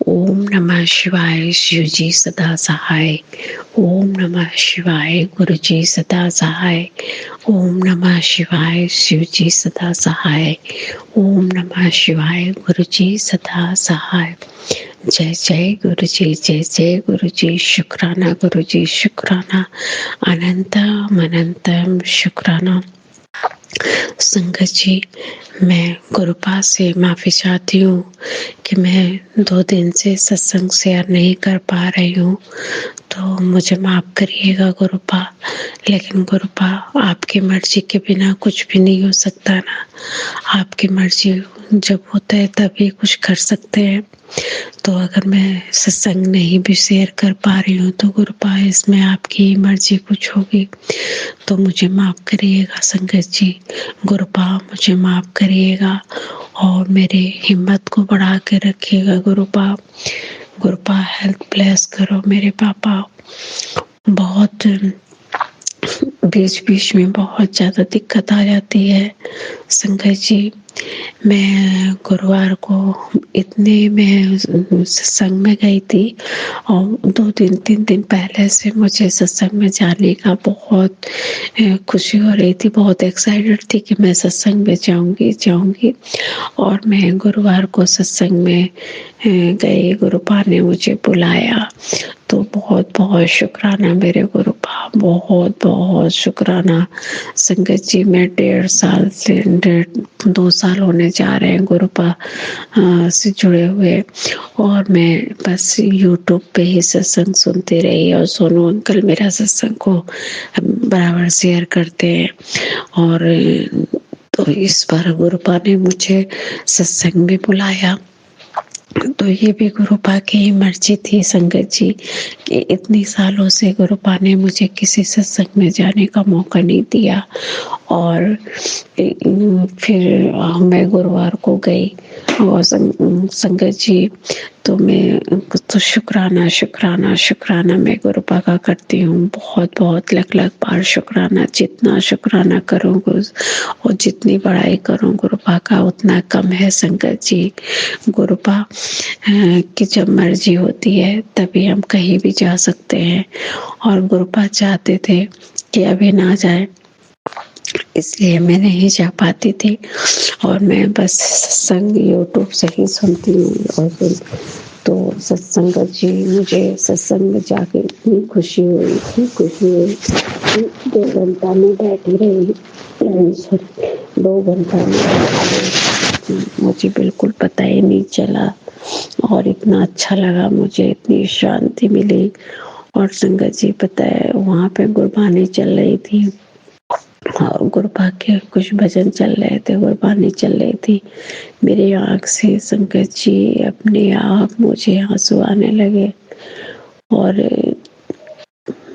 ओम नमः शिवाय, शिव जी सदा सहाय। ओम नमः शिवाय, गुरु जी सदा सहाय। ओम नमः शिवाय, शिव जी सदा सहाय। ओम नमः शिवाय, गुरु जी सदा सहाय। जय जय गुरु जी, जय जय गुरु जी। शुक्राना गुरु जी, शुक्राना, अनंतम अनंतम शुक्राना। संगत जी, मैं गुरुपा से माफ़ी चाहती हूँ कि मैं 2 दिन से सत्संग शेयर नहीं कर पा रही हूँ, तो मुझे माफ़ करिएगा गुरुपा। लेकिन गुरुपा, आपकी मर्जी के बिना कुछ भी नहीं हो सकता ना। आपकी मर्जी जब होता है तभी कुछ कर सकते हैं। तो अगर मैं सत्संग नहीं भी शेयर कर पा रही हूँ तो गुरुपा, इसमें आपकी मर्जी कुछ होगी, तो मुझे माफ़ करिएगा संगत जी। गुरुपा, मुझे माफ़ करिएगा और मेरे हिम्मत को बढ़ा के रखिएगा गुरुपा। गुरुपा, हेल्थ ब्लेस करो मेरे पापा। बहुत बीच बीच में बहुत ज़्यादा दिक्कत आ जाती है संगत जी। मैं गुरुवार को मैं सत्संग में गई थी और 2 दिन 3 दिन पहले से मुझे सत्संग में जाने का बहुत खुशी हो रही थी, बहुत एक्साइटेड थी कि मैं सत्संग में जाऊंगी। और मैं गुरुवार को सत्संग में गई, गुरुपा ने मुझे बुलाया, तो बहुत बहुत शुक्राना मेरे गुरुपा, बहुत बहुत शुक्राना संगत जी। मैं 2 साल होने जा रहे हैं गुरुपा से जुड़े हुए, और मैं बस यूट्यूब पे ही सत्संग सुनती रही, और सोनू अंकल मेरा सत्संग को बराबर शेयर करते हैं। और तो इस बार गुरुपा ने मुझे सत्संग में बुलाया, तो ये भी गुरुपा की ही मर्जी थी संगत जी कि इतनी सालों से गुरुपा ने मुझे किसी सत्संग में जाने का मौका नहीं दिया। और फिर मैं गुरुवार को गई और संगत जी, तो मैं तो शुक्राना मैं गुरुपा का करती हूँ। बहुत बहुत लख बार शुक्राना। जितना शुक्राना करूँगी और जितनी बड़ाई करूँ गुरुपा का उतना कम है संगत जी। गुरुपा की जब मर्जी होती है तभी हम कहीं भी जा सकते हैं, और गुरुपा चाहते थे कि अभी ना जाए, इसलिए मैं नहीं जा पाती थी, और मैं बस सत्संग यूट्यूब से ही सुनती हूँ। और फिर तो सत्संग जी, मुझे सत्संग में जाके इतनी खुशी हुई 2 घंटा में बैठी रही, 2 घंटा में मुझे बिल्कुल पता ही नहीं चला, और इतना अच्छा लगा मुझे, इतनी शांति मिली। और संगत जी, पता है वहाँ पे गुरबानी चल रही थी और गुरुपा के कुछ भजन चल रहे थे, गुरबानी चल रही थी। मेरी आँख से संगत जी अपने आप मुझे आंसू आने लगे, और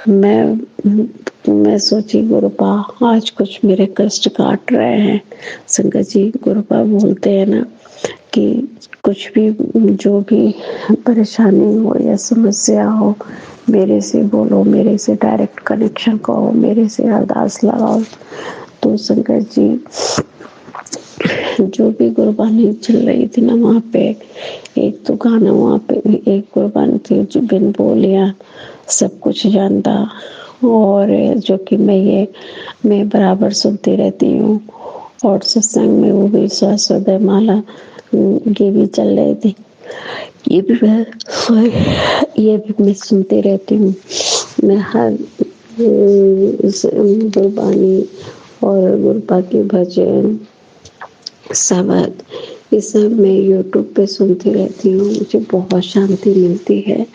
मैं सोची गुरुपा आज कुछ मेरे कष्ट काट रहे हैं। संगत जी, गुरुपा बोलते हैं ना कि कुछ भी, जो भी परेशानी हो या समस्या हो, मेरे से बोलो, मेरे से डायरेक्ट कनेक्शन करो, मेरे से अरदास लगाओ। तो संगत जी, जो भी गुरबानी चल रही थी ना, वहाँ पे एक तो गाना, वहाँ पे एक गुरबानी थी जो बिन बोलिया सब कुछ जानता, और जो कि मैं बराबर सुनती रहती हूँ। और सत्संग में वो भी स्वास्थ्य माला ये भी चल रही थी, ये भी मैं सुनती रहती हूँ। मैं हर गुरबानी और गुरुपा के भजन सब, ये सब मैं यूट्यूब पे सुनती रहती हूँ। मुझे बहुत शांति मिलती है,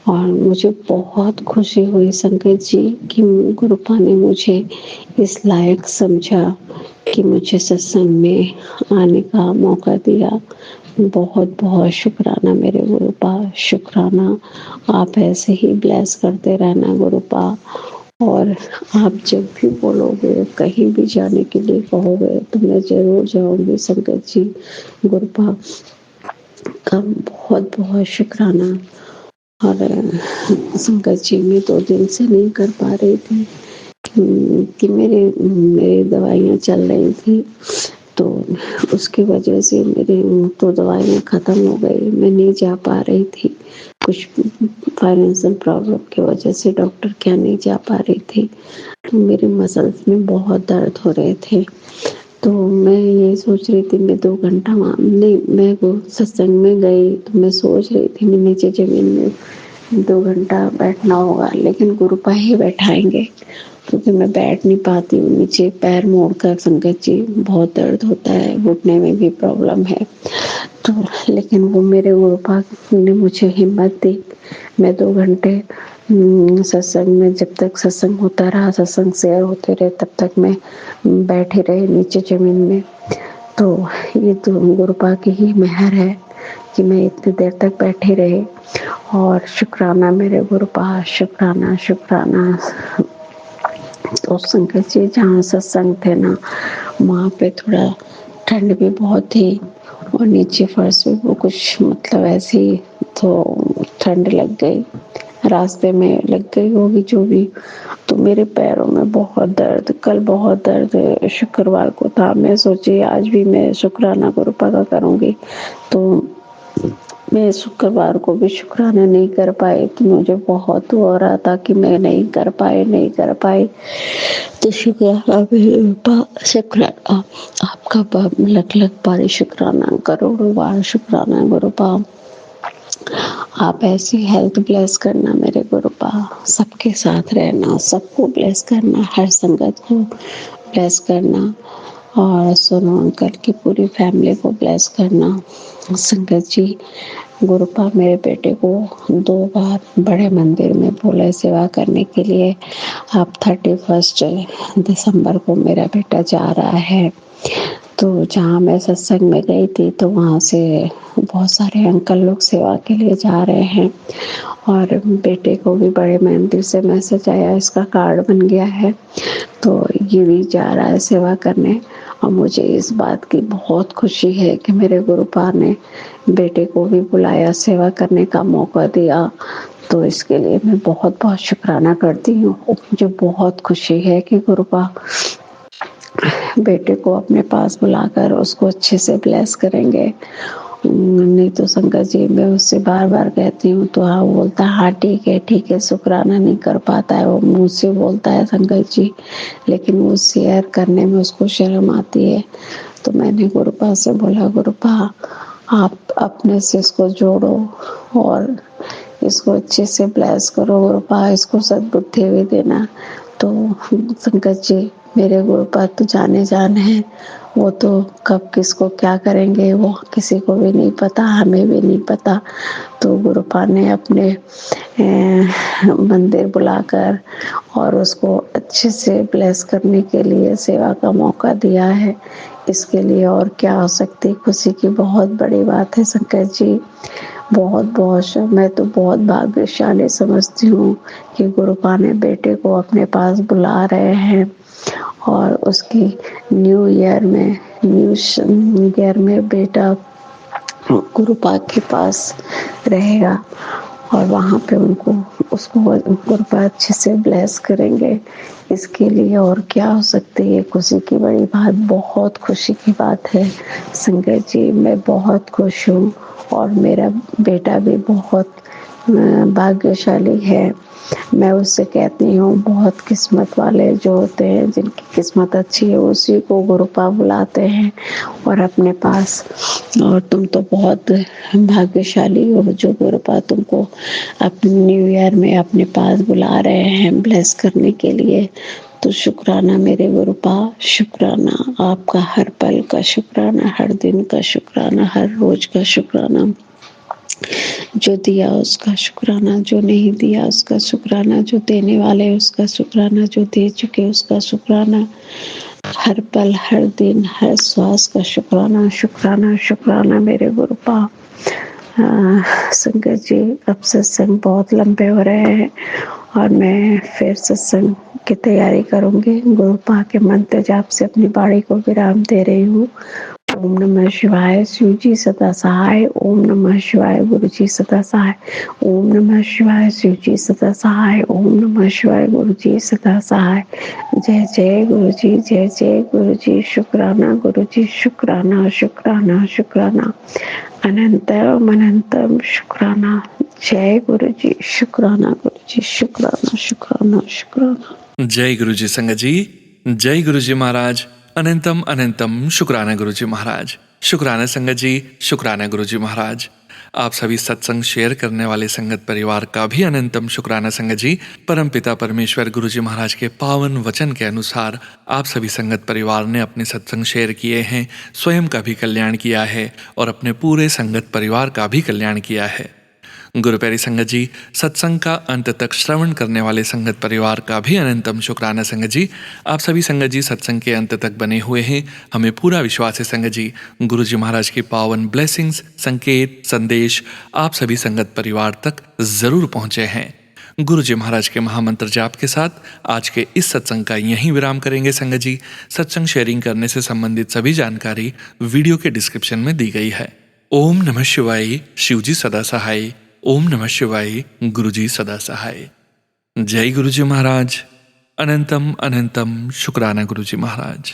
और मुझे बहुत खुशी हुई संगत जी कि गुरुपा ने मुझे इस लायक समझा कि मुझे सत्संग में आने का मौका दिया। बहुत बहुत शुक्राना मेरे गुरुपा, शुक्राना। आप ऐसे ही ब्लेस करते रहना गुरुपा, और आप जब भी बोलोगे, कहीं भी जाने के लिए कहोगे तो मैं जरूर जाऊंगी संगत जी। गुरुपा का बहुत बहुत शुक्राना। और संगत जी, मैं 2 दिन से नहीं कर पा रही थी कि मेरी दवाइयाँ चल रही थी, तो उसकी वजह से मेरी तो दवाइयाँ ख़त्म हो गई, मैं नहीं जा पा रही थी। कुछ फाइनेंशियल प्रॉब्लम की वजह से डॉक्टर के यहाँ नहीं जा पा रही थी, तो मेरे मसल्स में बहुत दर्द हो रहे थे। तो मैं ये सोच रही थी मैं 2 घंटा वहाँ नहीं, मैं वो सत्संग में गई तो मैं सोच रही थी मैं नीचे ज़मीन में 2 घंटा बैठना होगा, लेकिन गुरुपा ही बैठाएंगे क्योंकि मैं बैठ नहीं पाती हूँ नीचे पैर मोड़कर। संगत जी, बहुत दर्द होता है, घुटने में भी प्रॉब्लम है। तो लेकिन वो मेरे गुरुपा ने मुझे हिम्मत दी। मैं 2 घंटे सत्संग में, जब तक सत्संग होता रहा, सत्संग शेयर होते रहे, तब तक मैं बैठी रही नीचे जमीन में। तो ये तो गुरुपा की ही मेहर है कि मैं इतनी देर तक बैठी रही। और शुक्राना मेरे गुरुपा, शुक्राना शुक्राना। तो संगत जी, जहाँ सत्संग थे ना, वहाँ पे थोड़ा ठंड भी बहुत थी और नीचे फर्श पे वो कुछ मतलब ऐसी तो ठंड लग गई, रास्ते में लग गई होगी जो भी। तो मेरे पैरों में बहुत दर्द, कल बहुत दर्द शुक्रवार को था। मैं सोची आज भी मैं शुक्राना गुरुपा का करूँगी, तो मैं शुक्रवार को भी शुक्राना नहीं कर पाई। तो मुझे बहुत हो रहा था कि मैं नहीं कर पाई। तो शुक्राना आपका लख बार शुक्राना, करोड़ों बार शुक्राना गुरुपा। आप ऐसी हेल्थ ब्लेस करना मेरे गुरुपा, सबके साथ रहना, सबको ब्लेस करना, हर संगत को ब्लेस करना और सोनू अंकल की पूरी फैमिली को ब्लेस करना। संगत जी, गुरुपा मेरे बेटे को 2 बार बड़े मंदिर में बोला सेवा करने के लिए। अब 31 दिसंबर को मेरा बेटा जा रहा है। तो जहाँ मैं सत्संग में गई थी तो वहाँ से बहुत सारे अंकल लोग सेवा के लिए जा रहे हैं और बेटे को भी बड़े मंदिर से मैसेज आया, इसका कार्ड बन गया है, तो ये भी जा रहा है सेवा करने। और मुझे इस बात की बहुत खुशी है कि मेरे गुरुपा ने बेटे को भी बुलाया, सेवा करने का मौका दिया। तो इसके लिए मैं बहुत बहुत शुक्राना करती हूँ। मुझे बहुत खुशी है कि गुरुपा बेटे को अपने पास बुलाकर उसको अच्छे से ब्लेस करेंगे। नहीं तो संगत जी, मैं उससे बार बार कहती हूँ तो हाँ बोलता है, हाँ ठीक है, शुक्राना नहीं कर पाता है, वो मुँह से बोलता है संगत जी, लेकिन वो शेयर करने में उसको शर्म आती है। तो मैंने गुरुपा से बोला, गुरुपा आप अपने से इसको जोड़ो और इसको अच्छे से ब्लेस करो गुरुपा, इसको सद्बुद्धि भी देना। तो संगत जी, मेरे गुरुपा तो जाने है, वो तो कब किसको क्या करेंगे वो किसी को भी नहीं पता, हमें भी नहीं पता। तो गुरुपा ने अपने मंदिर बुलाकर और उसको अच्छे से ब्लेस करने के लिए सेवा का मौका दिया है। इसके लिए और क्या हो सकती, खुशी की बहुत बड़ी बात है संकट जी। बहुत मैं तो बहुत भाग्यशाली समझती हूँ कि गुरुपा ने बेटे को अपने पास बुला रहे हैं और उसकी न्यू ईयर में बेटा गुरुपा के पास रहेगा और वहाँ पे उसको गुरुपा अच्छे से ब्लेस करेंगे। इसके लिए और क्या हो सकती है खुशी की बड़ी बात, बहुत खुशी की बात है संगत जी। मैं बहुत खुश हूँ और मेरा बेटा भी बहुत भाग्यशाली है। मैं उससे कहती हूँ बहुत किस्मत वाले जो होते हैं, जिनकी किस्मत अच्छी है, उसी को गुरुपा बुलाते हैं और अपने पास। और तुम तो बहुत भाग्यशाली हो जो गुरुपा तुमको अपने न्यू ईयर में अपने पास बुला रहे हैं ब्लेस करने के लिए। तो शुक्राना मेरे गुरुपा, शुक्राना आपका, हर पल का शुक्राना, हर दिन का शुक्राना, हर रोज का शुक्राना। जो दिया उसका शुक्राना, जो नहीं दिया उसका शुक्राना, जो देने वाले उसका शुक्राना, जो दे चुके उसका शुक्राना, हर पल, हर दिन, हर श्वास का शुक्राना, शुक्राना शुक्राना मेरे गुरुपा। संगत जी, अब सत्संग बहुत लंबे हो रहे हैं और मैं फिर सत्संग की तैयारी करूंगी। गुरु पा के मंत्र जाप से अपनी बाड़ी को विराम दे रही हूँ। ओम नमः शिवाय, शिव जी सदा सहाय। ओम नमः शिवाय, गुरु जी सदा सहाय। ओम नमः शिवाय, शिव जी सदा सहाय। ओम नमः शिवाय, गुरु जी सदा सहाय। जय जय गुरु जी, जय जय गुरु जी। शुक्राना गुरु जी, शुक्राना शुक्राना शुक्राना, अनंतम अनंतम शुक्राना। जय गुरु जी, शुक्राना गुरु जी, शुक्राना शुक्राना शुक्राना। जय गुरु जी संगत जी, जय गुरु जी महाराज। अनंतम अनंतम शुक्राना गुरु जी महाराज। शुक्राना संगत जी, शुक्राना गुरु जी महाराज। आप सभी सत्संग शेयर करने वाले संगत परिवार का भी अनंतम शुक्राना संगत जी। परमपिता परमेश्वर गुरु जी महाराज के पावन वचन के अनुसार आप सभी संगत परिवार ने अपने सत्संग शेयर किए हैं, स्वयं का भी कल्याण किया है और अपने पूरे संगत परिवार का भी कल्याण किया है। गुरु प्यारी संगत जी, सत्संग का अंत तक श्रवण करने वाले संगत परिवार का भी अनंतम शुक्राना संगत जी। आप सभी संगत जी सत्संग के अंत तक बने हुए हैं। हमें पूरा विश्वास है संगत जी, गुरु जी महाराज की पावन ब्लेसिंग्स, संकेत, संदेश आप सभी संगत परिवार तक जरूर पहुंचे हैं। गुरु जी महाराज के महामंत्र जाप के साथ आज के इस सत्संग का यहीं विराम करेंगे संगत जी। सत्संग शेयरिंग करने से संबंधित सभी जानकारी वीडियो के डिस्क्रिप्शन में दी गई है। ओम नमः शिवाय, शिव जी सदा सहाय। ओम नमः शिवाय, गुरु जी सदा सहाय। जय गुरु जी महाराज। अनंतम अनंतम शुक्राना गुरु जी महाराज।